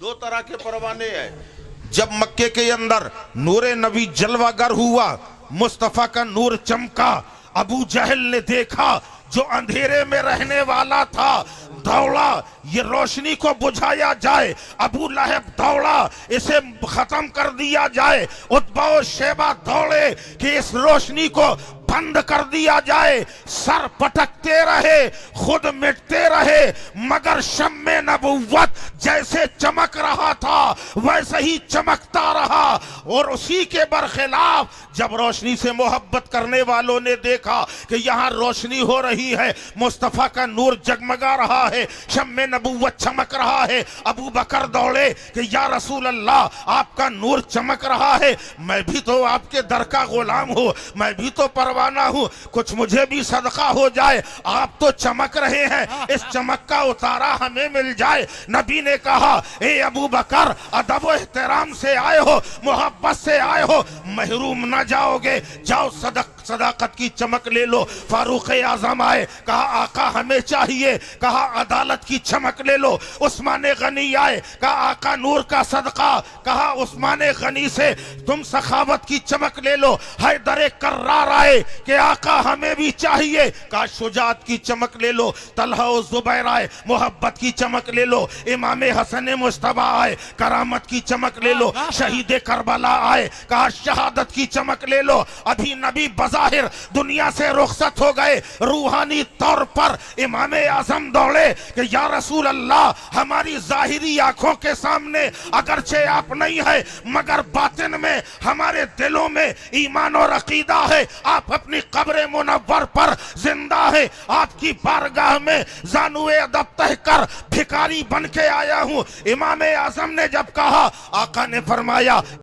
दो तरह के परवाने हैं। जब मक्के के अंदर नूरे नबी जलवागर हुआ, मुस्तफा का नूर चमका, अबू जहल ने देखा जो अंधेरे में रहने वाला था दौड़ा, ये रोशनी को बुझाया जाए। अबू लहब दौड़ा, इसे खत्म कर दिया जाए। उतबा और शेबा दौड़े कि इस रोशनी को बंद कर दिया जाए। सर पटकते रहे, खुद मिटते रहे, मगर शम्मे नबुव्वत जैसे चमक रहा था वैसे ही चमकता रहा। और उसी के बरखिलाफ जब रोशनी से मोहब्बत करने वालों ने देखा कि यहाँ रोशनी हो रही है, मुस्तफा का नूर जगमगा रहा है, शम्मे नबुव्वत चमक रहा है, अबू बकर दौड़े कि या रसूल अल्लाह आपका नूर चमक रहा है, मैं भी तो आपके दर का गुलाम हूँ, मैं भी तो परवाना हूँ, कुछ मुझे भी सदका हो जाए। आप तो चमक रहे हैं, इस चमक का उतारा हमें मिल जाए। नबी ने कहा ए अबू बकर, अदब व एहतराम से आए हो, मोहब्बत से आए हो, महरूम ना जाओगे, जाओ सदाकत की चमक ले लो। फारूक आजम आए, कहा आका हमें चाहिए, कहा अदालत की चमक ले लो। उस्मान गनी आए, कहा आका नूर का सदका, कहा उस्मान गनी से तुम सखावत की चमक ले लो। हैदर कर्रार आए कि आका हमें भी चाहिए, कहा शुजात की चमक ले लो। तलहा और जुबैर आए, मोहब्बत की चमक ले लो। इमाम हसन मुस्तफा आए, करामत की चमक ले लो। शहीद करबला आए, कहा शहादत की चमक ले लो। अभी नबी बज़ाहिर दुनिया से रुखसत हो गए, रूहानी तौर पर इमाम आजम दौड़े कि या रसूल अल्लाह हमारी जाहिरी आंखों के सामने अगरचे आप नहीं है, मगर बातिन में हमारे दिलों में ईमान और अकीदा है, आप अपनी कब्र मुनव्वर पर जिंदा है। आपकी बारगाह में जानुए अदब तह कर भिखारी बन के आया हूं। इमाम आजम ने जब कहा, आका ने फरमाया